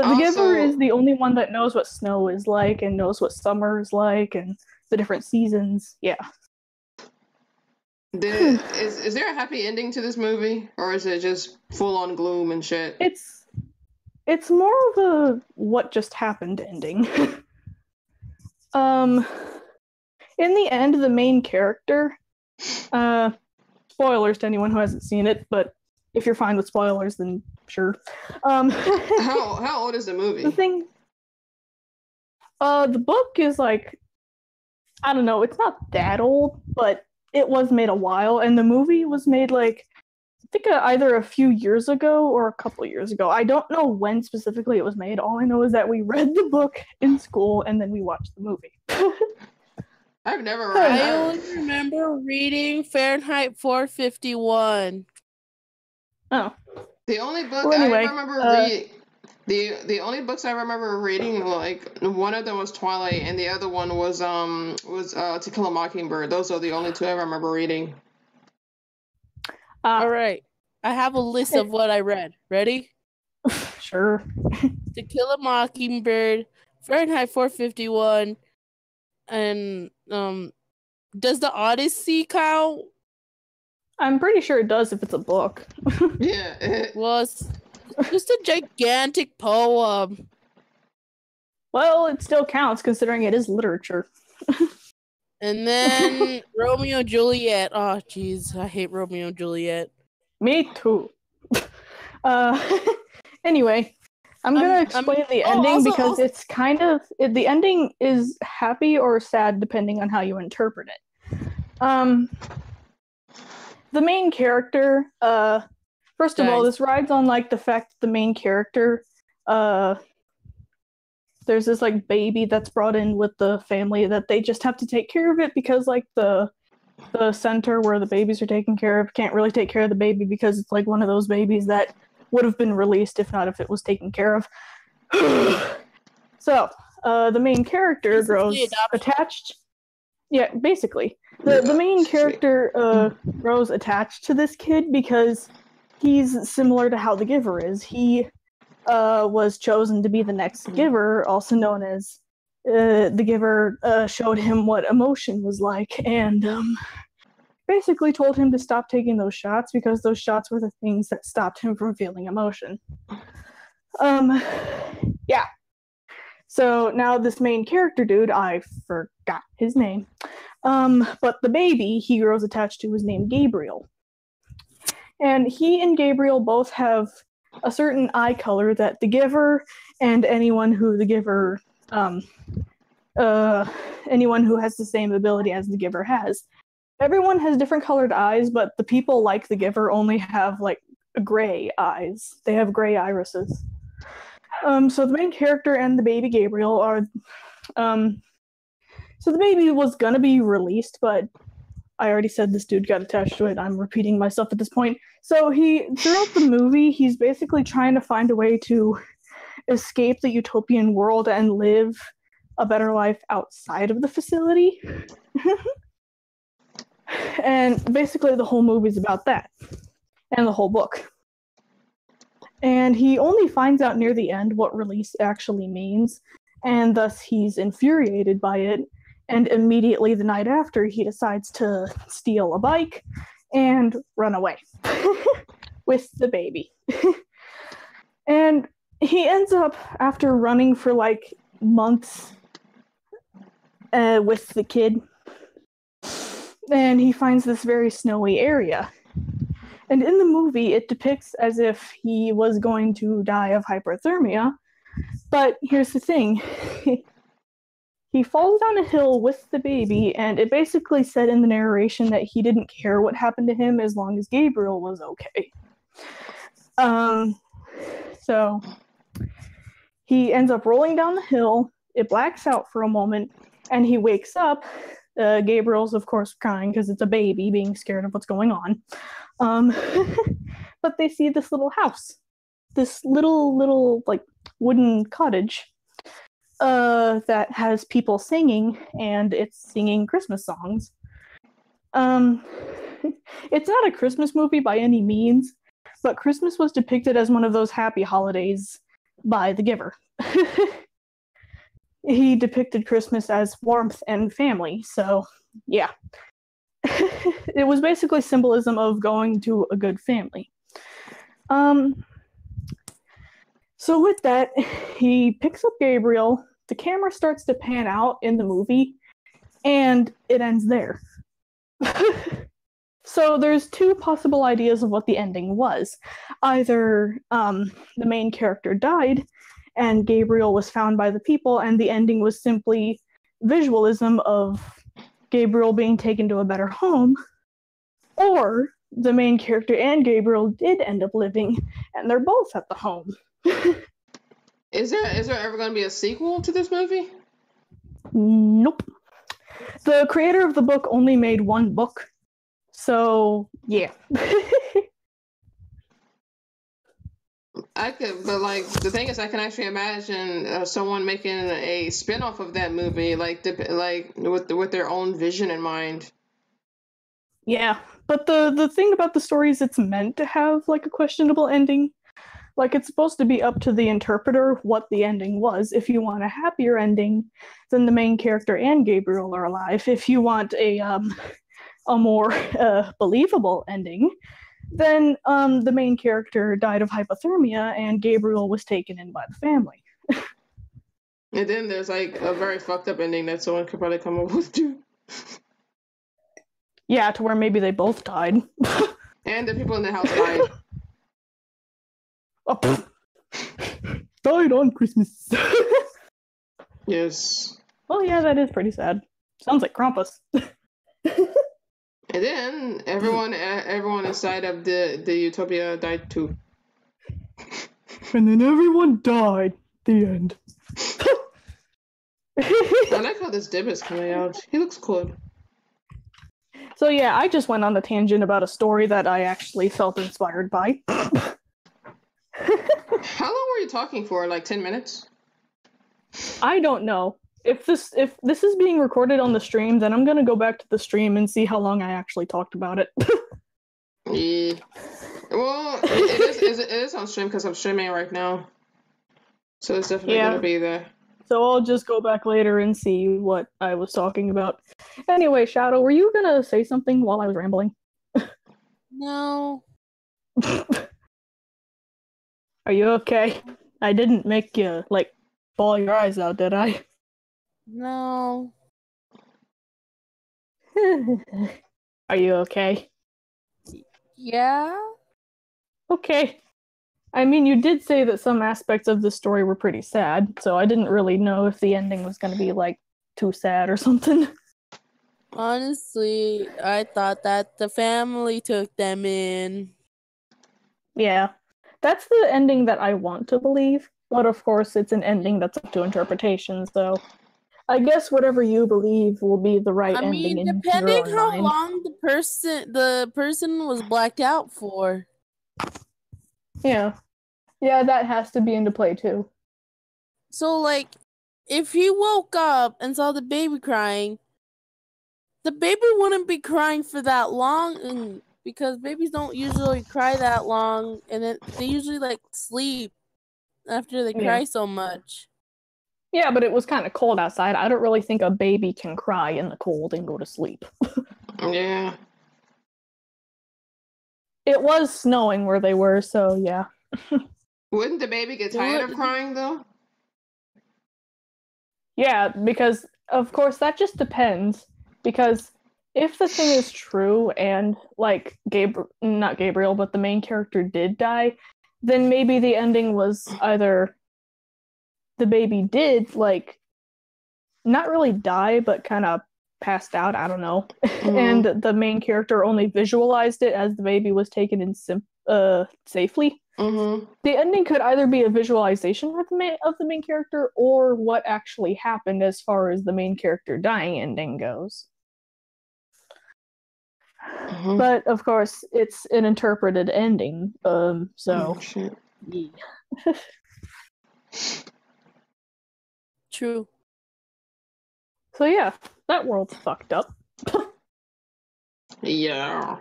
also, Giver is the only one that knows what snow is like and knows what summer is like and the different seasons. Yeah. Is there a happy ending to this movie, or is it just full on gloom and shit? It's more of a what just happened ending. In the end, the main character, spoilers to anyone who hasn't seen it, but if you're fine with spoilers, then sure. How old is the movie? The book is like, I don't know, it's not that old, but it was made a while, and the movie was made like think either a few years ago or a couple years ago. I don't know when specifically it was made. All I know is that we read the book in school and then we watched the movie. I've never read. I only remember reading Fahrenheit 451. Oh. The only book Well, anyway, I remember reading. The only books I remember reading, like one of them was Twilight, and the other one was To Kill a Mockingbird. Those are the only two I remember reading. All right, I have a list of what I read. Ready? Sure. To Kill a Mockingbird, Fahrenheit 451, and does the Odyssey count? I'm pretty sure it does if it's a book. Yeah. Well, it's just a gigantic poem. Well, it still counts considering it is literature. And then Romeo and Juliet. Oh, jeez, I hate Romeo and Juliet. Me too. Anyway, I'm gonna explain the ending because it's kind of the ending is happy or sad depending on how you interpret it. The main character, first of all, this rides on like the fact that the main character, there's this like baby that's brought in with the family that they just have to take care of it because like the center where the babies are taken care of can't really take care of the baby because it's like one of those babies that would have been released if it was taken care of. So, the main character grows attached. Yeah, basically. The main character grows attached to this kid because he's similar to how the Giver is. He was chosen to be the next Giver, also known as the Giver showed him what emotion was like and basically told him to stop taking those shots because those shots were the things that stopped him from feeling emotion. Yeah. So now this main character dude, I forgot his name, but the baby he grows attached to is named Gabriel. And he and Gabriel both have a certain eye color that the Giver and anyone who the Giver, anyone who has the same ability as the Giver has. Everyone has different colored eyes, but the people like the Giver only have like gray eyes. They have gray irises. So the main character and the baby Gabriel are, so the baby was gonna be released, but I already said this dude got attached to it. I'm repeating myself at this point. So throughout the movie, he's basically trying to find a way to escape the utopian world and live a better life outside of the facility. And basically the whole movie's about that. And the whole book. And he only finds out near the end what release actually means, and thus he's infuriated by it, and immediately the night after he decides to steal a bike and run away with the baby. And he ends up, after running for like months with the kid, and he finds this very snowy area. And in the movie, it depicts as if he was going to die of hypothermia. But here's the thing. He falls down a hill with the baby, and it basically said in the narration that he didn't care what happened to him as long as Gabriel was okay. So he ends up rolling down the hill, it blacks out for a moment, and he wakes up. Gabriel's, of course, crying because it's a baby being scared of what's going on. But they see this little house, this little like wooden cottage that has people singing, and it's singing Christmas songs. It's not a Christmas movie by any means, but Christmas was depicted as one of those happy holidays by the Giver. He depicted Christmas as warmth and family, so yeah. It was basically symbolism of going to a good family. So with that, he picks up Gabriel, the camera starts to pan out in the movie, and it ends there. So there's two possible ideas of what the ending was. Either the main character died, and Gabriel was found by the people, and the ending was simply visualism of Gabriel being taken to a better home, or the main character and Gabriel did end up living, and they're both at the home. Is there ever going to be a sequel to this movie? Nope. The creator of the book only made one book, so yeah. I could, but like the thing is, I can actually imagine someone making a spin-off of that movie, like with their own vision in mind. Yeah, but the thing about the story is it's meant to have like a questionable ending. Like it's supposed to be up to the interpreter what the ending was. If you want a happier ending, then the main character and Gabriel are alive. If you want a more believable ending, then the main character died of hypothermia and Gabriel was taken in by the family. And then there's like a very fucked up ending that someone could probably come up with too. Yeah, to where maybe they both died. And the people in the house died. Oh, died on Christmas. Yes. Well, yeah, that is pretty sad. Sounds like Krampus. And then everyone inside of the Utopia died too. And then everyone died. The end. I like how this dip is coming out. He looks cool. So yeah, I just went on a tangent about a story that I actually felt inspired by. How long were you talking for? Like 10 minutes? I don't know. If this is being recorded on the stream, then I'm gonna go back to the stream and see how long I actually talked about it. Yeah. Well, it is on stream because I'm streaming right now. So it's definitely gonna be there. So I'll just go back later and see what I was talking about. Anyway, Shadow, were you gonna say something while I was rambling? No. Are you okay? I didn't make you, like, bawl your eyes out, did I? No. Are you okay? Yeah? Okay. I mean, you did say that some aspects of the story were pretty sad, so I didn't really know if the ending was gonna be, like, too sad or something. Honestly, I thought that the family took them in. Yeah. That's the ending that I want to believe, but of course it's an ending that's up to interpretation, so I guess whatever you believe will be the right ending in depending your how mind. long the person was blacked out for. Yeah. Yeah, that has to be into play too. So, like, if he woke up and saw the baby crying, the baby wouldn't be crying for that long, because babies don't usually cry that long, and they usually, like, sleep after they cry so much. Yeah, but it was kind of cold outside. I don't really think a baby can cry in the cold and go to sleep. Yeah. It was snowing where they were, so yeah. Wouldn't the baby get tired of crying, though? Yeah, because, of course, that just depends. Because if the thing is true and, like, not Gabriel, but the main character did die, then maybe the ending was either the baby did, like, not really die, but kind of passed out, I don't know. And the main character only visualized it as the baby was taken in safely. The ending could either be a visualization of the main character or what actually happened as far as the main character dying ending goes. But of course, it's an interpreted ending, so. Yeah. True. So yeah, that world's fucked up. Yeah.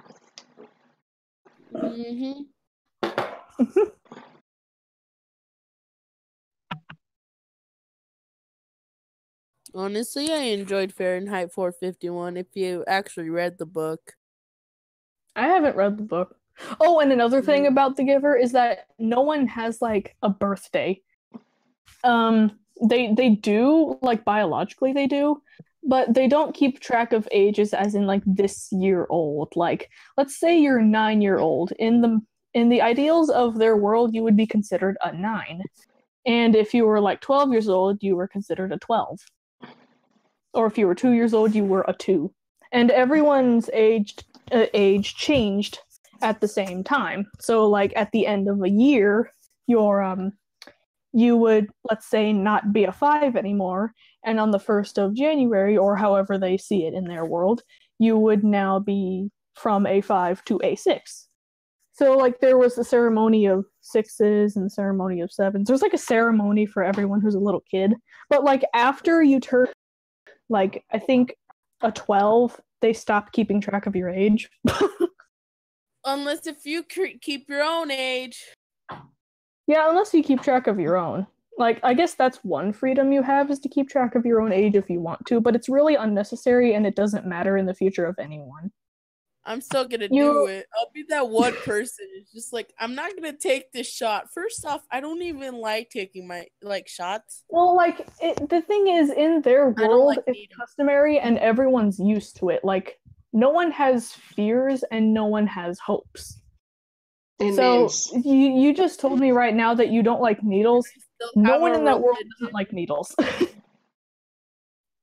Honestly, I enjoyed Fahrenheit 451 if you actually read the book. I haven't read the book. Oh, and another thing about The Giver is that no one has, like, a birthday. They do, like, biologically they do, but they don't keep track of ages as in, like, this year old. Like, let's say you're 9-year-old. In the ideals of their world, you would be considered a 9. And if you were, like, 12 years old, you were considered a 12. Or if you were 2 years old, you were a 2. And everyone's age changed at the same time. So like at the end of a year, you would, let's say, not be a 5 anymore, and on the 1st of January, or however they see it in their world, you would now be from a 5 to a 6. So like there was the ceremony of 6s and the ceremony of 7s. There's like a ceremony for everyone who's a little kid. But like after you turn, like I think a 12, they stop keeping track of your age. Unless if you keep your own age. Yeah, unless you keep track of your own. Like, I guess that's one freedom you have, is to keep track of your own age if you want to, but it's really unnecessary and it doesn't matter in the future of anyone. I'm still gonna do it. I'll be that one person. It's just like, I'm not gonna take this shot. First off, I don't even like taking my shots. Well, like the thing is, in their world, it's customary and everyone's used to it. Like, no one has fears and no one has hopes. So you just told me right now that you don't like needles. No one in that world doesn't like needles.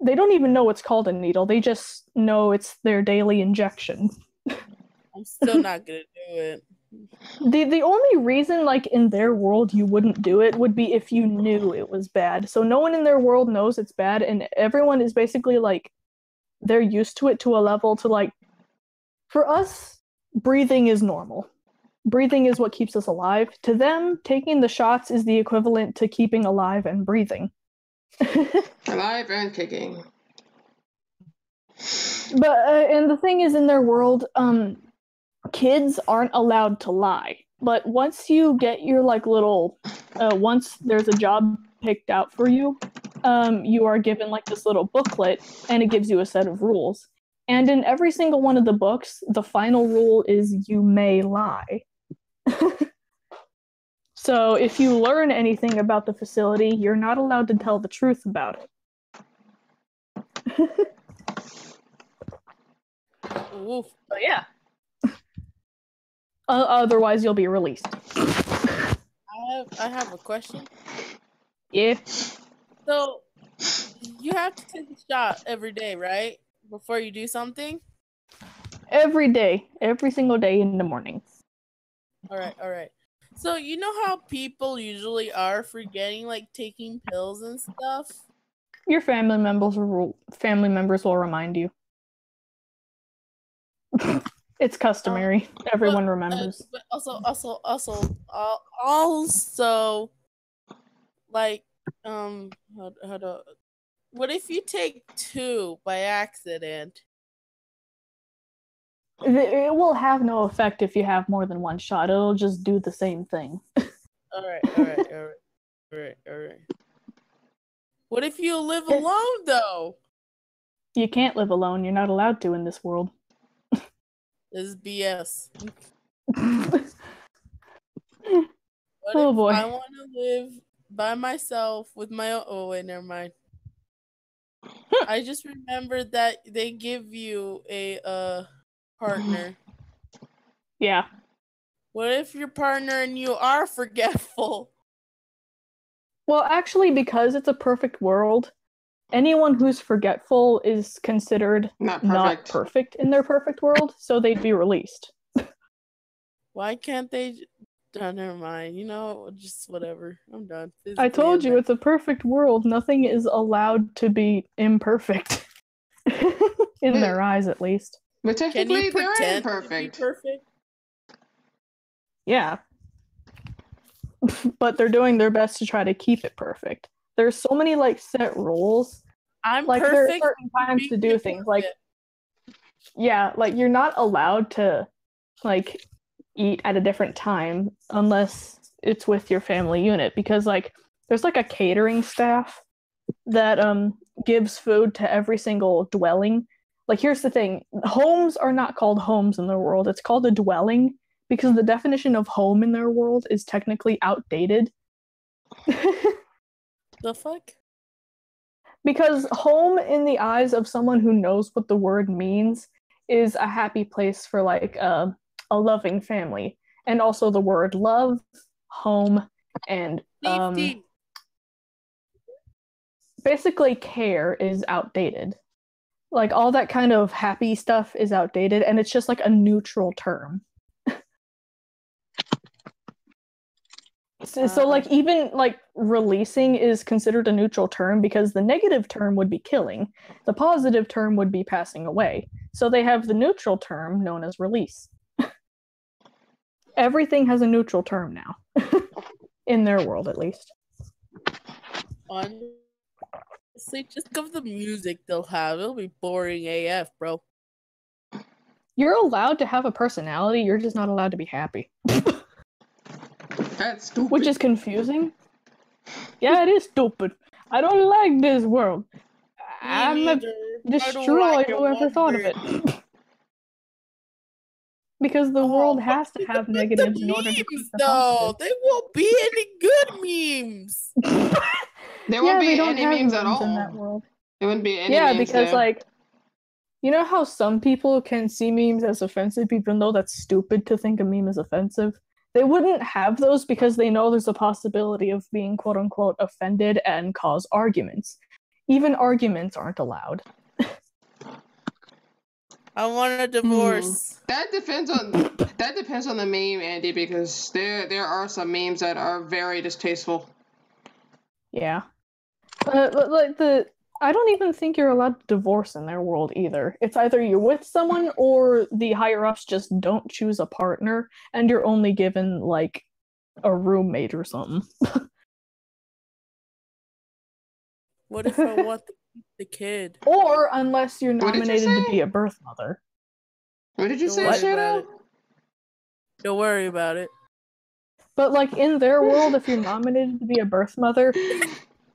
They don't even know what's called a needle. They just know it's their daily injection. I'm still not gonna do it. The only reason, like, in their world you wouldn't do it would be if you knew it was bad. So no one in their world knows it's bad, and everyone is basically, like, they're used to it to a level to, like, for us, breathing is normal. Breathing is what keeps us alive. To them, taking the shots is the equivalent to keeping alive and breathing. Alive and kicking. But, and the thing is, in their world, kids aren't allowed to lie. But once you get your, like, little, once there's a job picked out for you, you are given, like, this little booklet, and it gives you a set of rules. And in every single one of the books, the final rule is you may lie. So if you learn anything about the facility, you're not allowed to tell the truth about it. Oof. But yeah. Otherwise, you'll be released. I have a question. Yeah. So, you have to take a shot every day, right? Before you do something? Every day. Every single day in the morning. Alright. So, you know how people usually are forgetting, like, taking pills and stuff? Your family members will remind you. It's customary. Everyone remembers. But also, like, what if you take 2 by accident? It will have no effect if you have more than one shot. It'll just do the same thing. Alright. What if you live alone, though? You can't live alone. You're not allowed to in this world. This is BS. What Oh if boy. I want to live by myself with my own... Oh, wait, never mind. I just remembered that they give you a partner. Yeah. What if your partner and you are forgetful? Well, actually, because it's a perfect world, anyone who's forgetful is considered not perfect in their perfect world, so they'd be released. Why can't they... Oh, never mind. You know, just whatever. I'm done. I told you, it's a perfect world. Nothing is allowed to be imperfect. In their eyes, at least. But technically, they're imperfect. Perfect? Yeah. But they're doing their best to try to keep it perfect. There's so many, like, set rules. I'm like, perfect. There are certain times to do things. Like, yeah, like, you're not allowed to, like, eat at a different time unless it's with your family unit, because, like, there's, like, a catering staff that gives food to every single dwelling. Like, here's the thing. Homes are not called homes in their world. It's called a dwelling, because the definition of home in their world is technically outdated. The fuck? Because home, in the eyes of someone who knows what the word means, is a happy place for, like, a loving family. And also the word love, home, and basically care is outdated. Like, all that kind of happy stuff is outdated, and it's just like a neutral term. So like even like releasing is considered a neutral term because the negative term would be killing. The positive term would be passing away. So they have the neutral term known as release. Everything has a neutral term now. In their world, at least. Honestly, just give the music they'll have. It'll be boring AF, bro. You're allowed to have a personality, you're just not allowed to be happy. That's stupid. Which is confusing. Yeah, it is stupid. I don't like this world. I'm gonna destroy whoever thought of it. Because the world has to have negatives in order to keep the positive. There won't be any good memes. There won't be any memes at in all. that world. There wouldn't be any Yeah, memes because there. like, you know how some people can see memes as offensive even though that's stupid to think a meme is offensive? They wouldn't have those because they know there's a possibility of being quote-unquote offended and cause arguments. Even arguments aren't allowed. I want a divorce. That depends on the meme, Andy, because there are some memes that are very distasteful. Yeah. But like I don't even think you're allowed to divorce in their world either. It's either you're with someone or the higher ups just don't choose a partner and you're only given like a roommate or something. What if I want the kid? Or unless you're nominated to be a birth mother. What did you say, Shadow? Don't worry about it. But like in their world, if you're nominated to be a birth mother,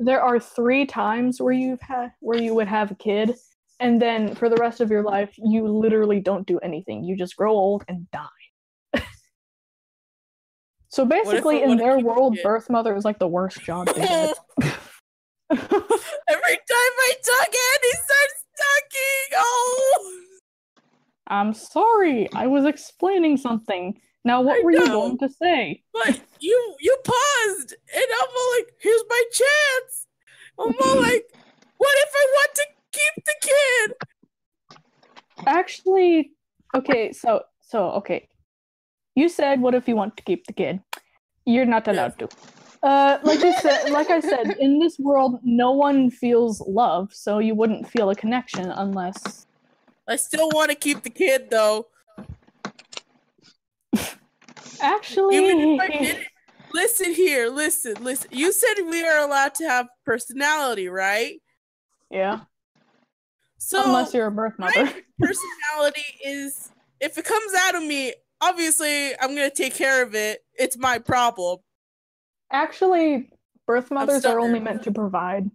there are 3 times where you would have a kid, and then for the rest of your life, you literally don't do anything. You just grow old and die. So basically, in their world, birth mother is like the worst job they get. Every time I talk, Andy starts talking. Oh, I'm sorry. I was explaining something. Now, what were you going to say? But you paused, and I'm all like, "Here's my chance." I'm all like, "What if I want to keep the kid?" Actually, okay. So okay. You said, "What if you want to keep the kid?" You're not allowed to. Like I said, in this world, no one feels love, so you wouldn't feel a connection unless. I still want to keep the kid, though. Actually, even if I didn't, listen. You said we are allowed to have personality, right? Yeah. So unless you're a birth mother. My personality is, if it comes out of me, obviously I'm gonna take care of it. It's my problem. Actually, birth mothers are only meant to provide.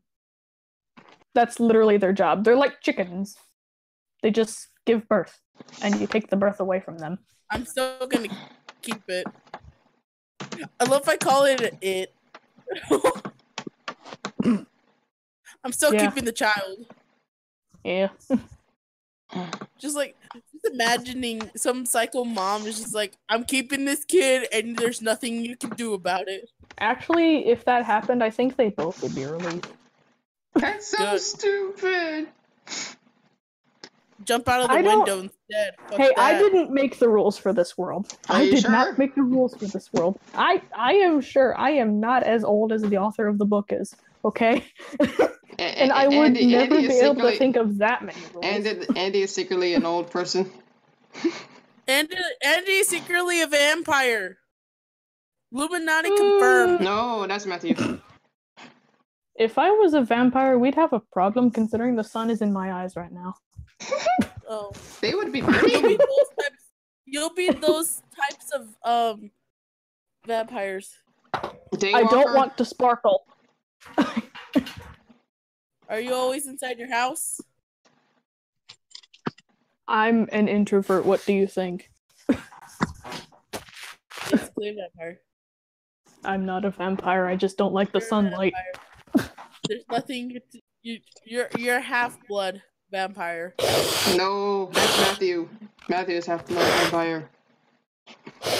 That's literally their job. They're like chickens. They just give birth, and you take the birth away from them. I'm still gonna keep it. I love if I call it it. I'm still keeping the child. Yeah. Just imagining some psycho mom is just like, I'm keeping this kid and there's nothing you can do about it. Actually, if that happened, I think they both would be released. That's so stupid. Jump out of the window instead. Hey, I didn't make the rules for this world. I did not make the rules for this world. I am sure I am not as old as the author of the book is, okay? And I would never be able to think of that many rules. Andy is secretly an old person. Andy is secretly a vampire. Illuminati confirmed. No, that's Matthew. If I was a vampire, we'd have a problem considering the sun is in my eyes right now. Oh, they would be. You'll be those types of vampires. I don't want to sparkle. Are you always inside your house? I'm an introvert. What do you think? Basically a vampire. I'm not a vampire. I just don't like the sunlight. There's nothing. You're half-blood vampire. No, that's Matthew. Matthew is half-blood vampire.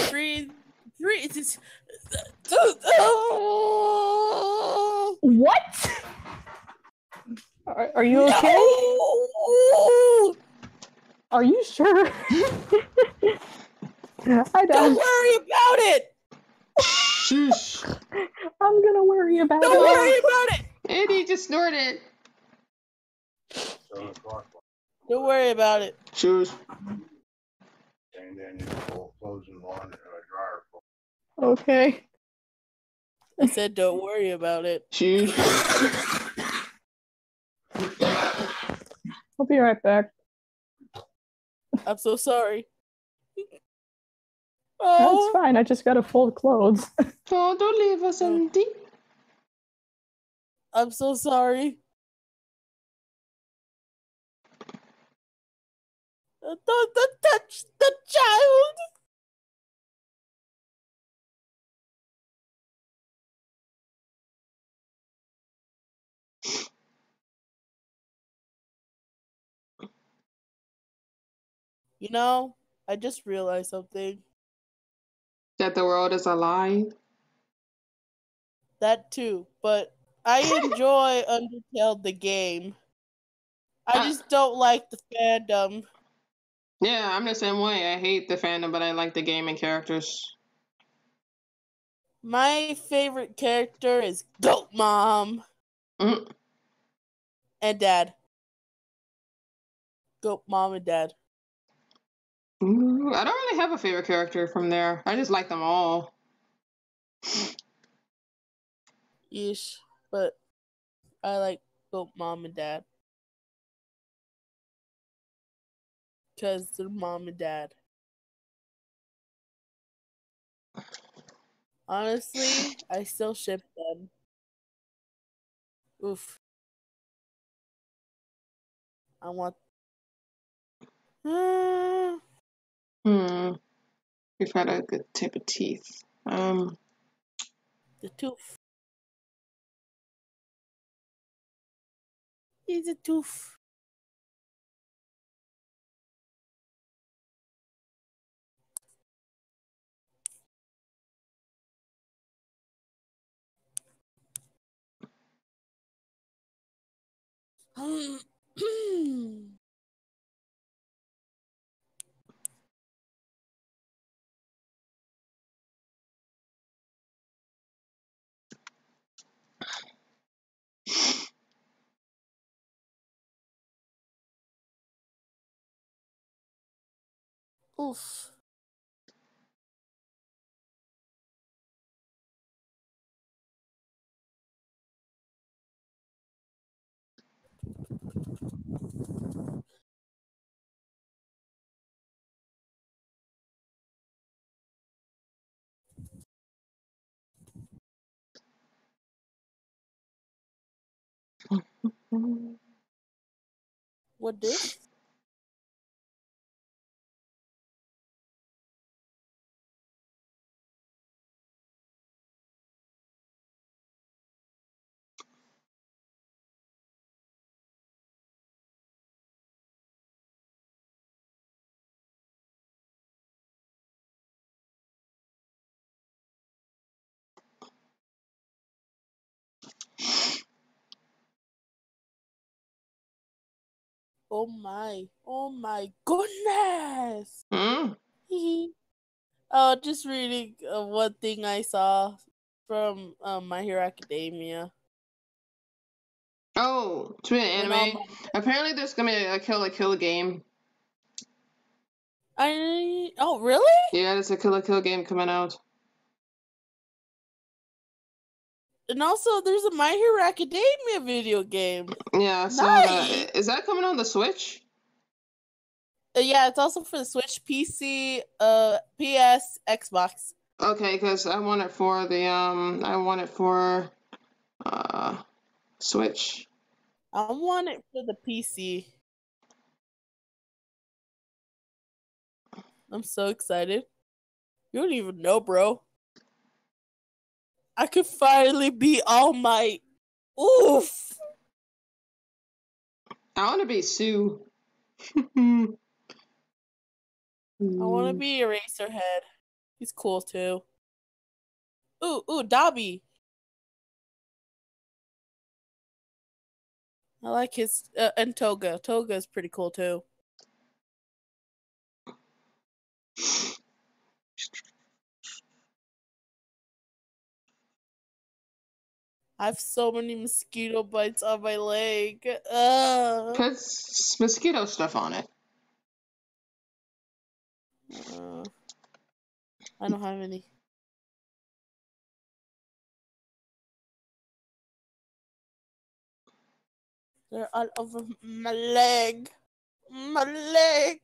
Breathe. What? Are you okay? No! Are you sure? Don't worry about it. Shush. I'm gonna worry about Don't it. worry about it. Eddie just snorted. Don't worry about it. Shush. And then you pull clothes in one in a dryer. Okay. I said don't worry about it. Shush. I'll be right back. I'm so sorry. That's Oh, fine. I just gotta fold clothes. Oh, don't leave us empty. I'm so sorry. Don't touch the child. You know, I just realized something. That the world is a lie. That too, but I enjoy Undertale the game. I just don't like the fandom. Yeah, I'm the same way. I hate the fandom, but I like the gaming characters. My favorite character is Goat Mom Mm. and Dad. Goat Mom and Dad. Ooh, I don't really have a favorite character from there. I just like them all. Yeesh. But I like Goat Mom and Dad. Because they're mom and dad. Honestly, I still ship them. Oof. I want. We've had a good tip of teeth. The tooth. He's a tooth. Oof. What this? Oh my goodness! Oh, just reading one thing I saw from My Hero Academia. Oh, to be an anime. Apparently, there's gonna be a Kill la Kill game. Oh, really? Yeah, there's a Kill la Kill game coming out. And also, there's a My Hero Academia video game. Yeah, I saw that. Is that coming on the Switch? Yeah, it's also for the Switch, PC, PS, Xbox. Okay, because I want it for Switch. I want it for the PC. I'm so excited. You don't even know, bro. I could finally be All Might. Oof. I want to be Sue. I want to be Eraserhead. He's cool too. Ooh, Dobby. I like his and Toga. Toga is pretty cool too. I have so many mosquito bites on my leg. Put mosquito stuff on it. I don't have any. They're all over my leg. My leg.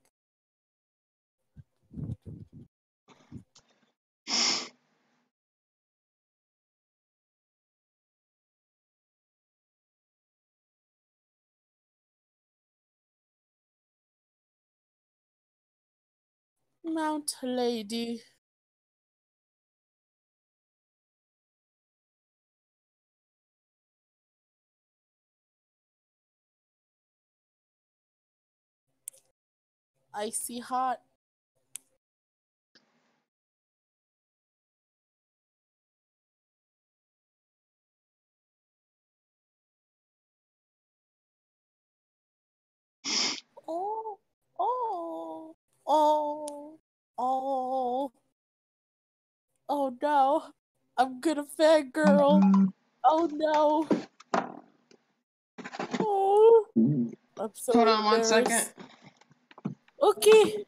Mount Lady. Icy hot. Oh, oh, oh, oh. Oh no. I'm gonna fangirl. Oh no. Oh. I'm so Hold on one embarrassed. second. Okay.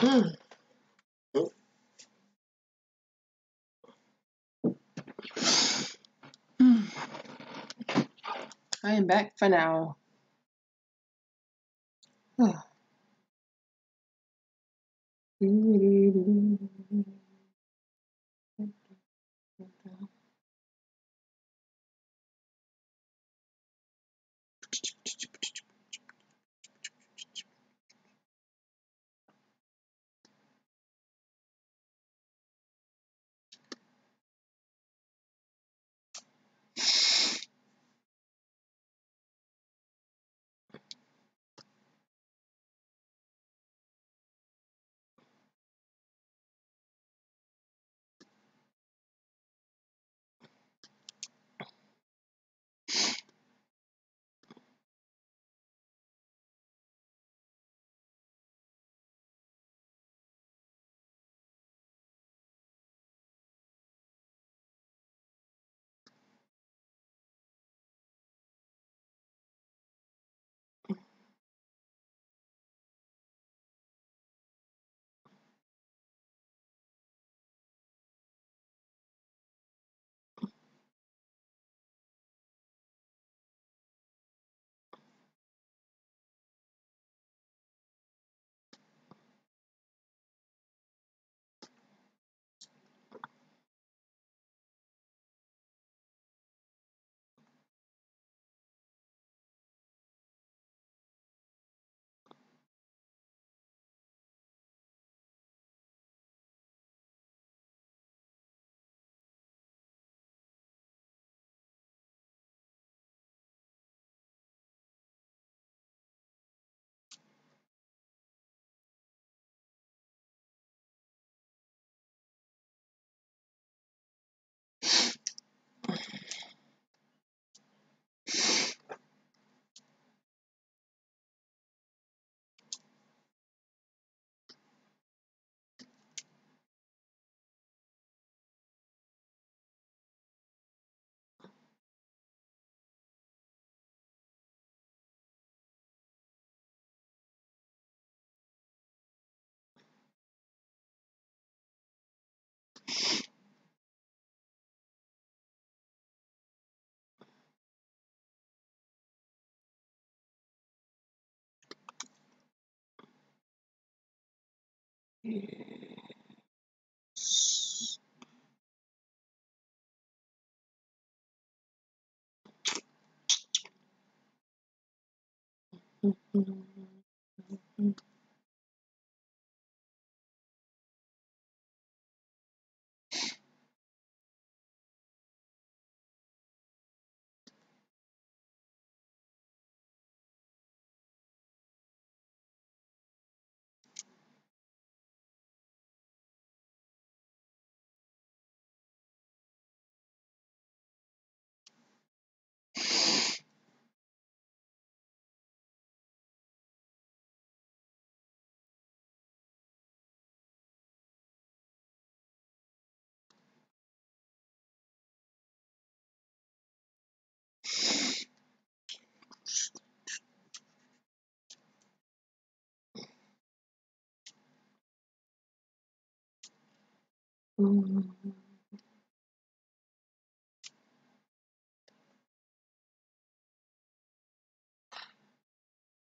Mm. Mm. I am back for now.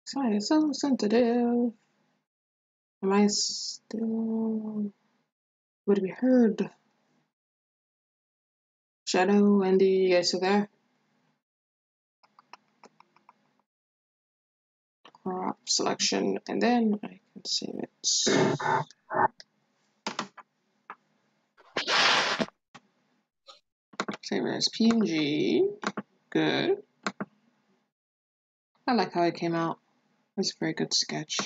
Sorry, it's so sensitive. Am I still would it be heard? Shadow, Wendy, you guys still there? Crop selection, and then I can save it. Save it as PNG. Good. I like how it came out. It was a very good sketch.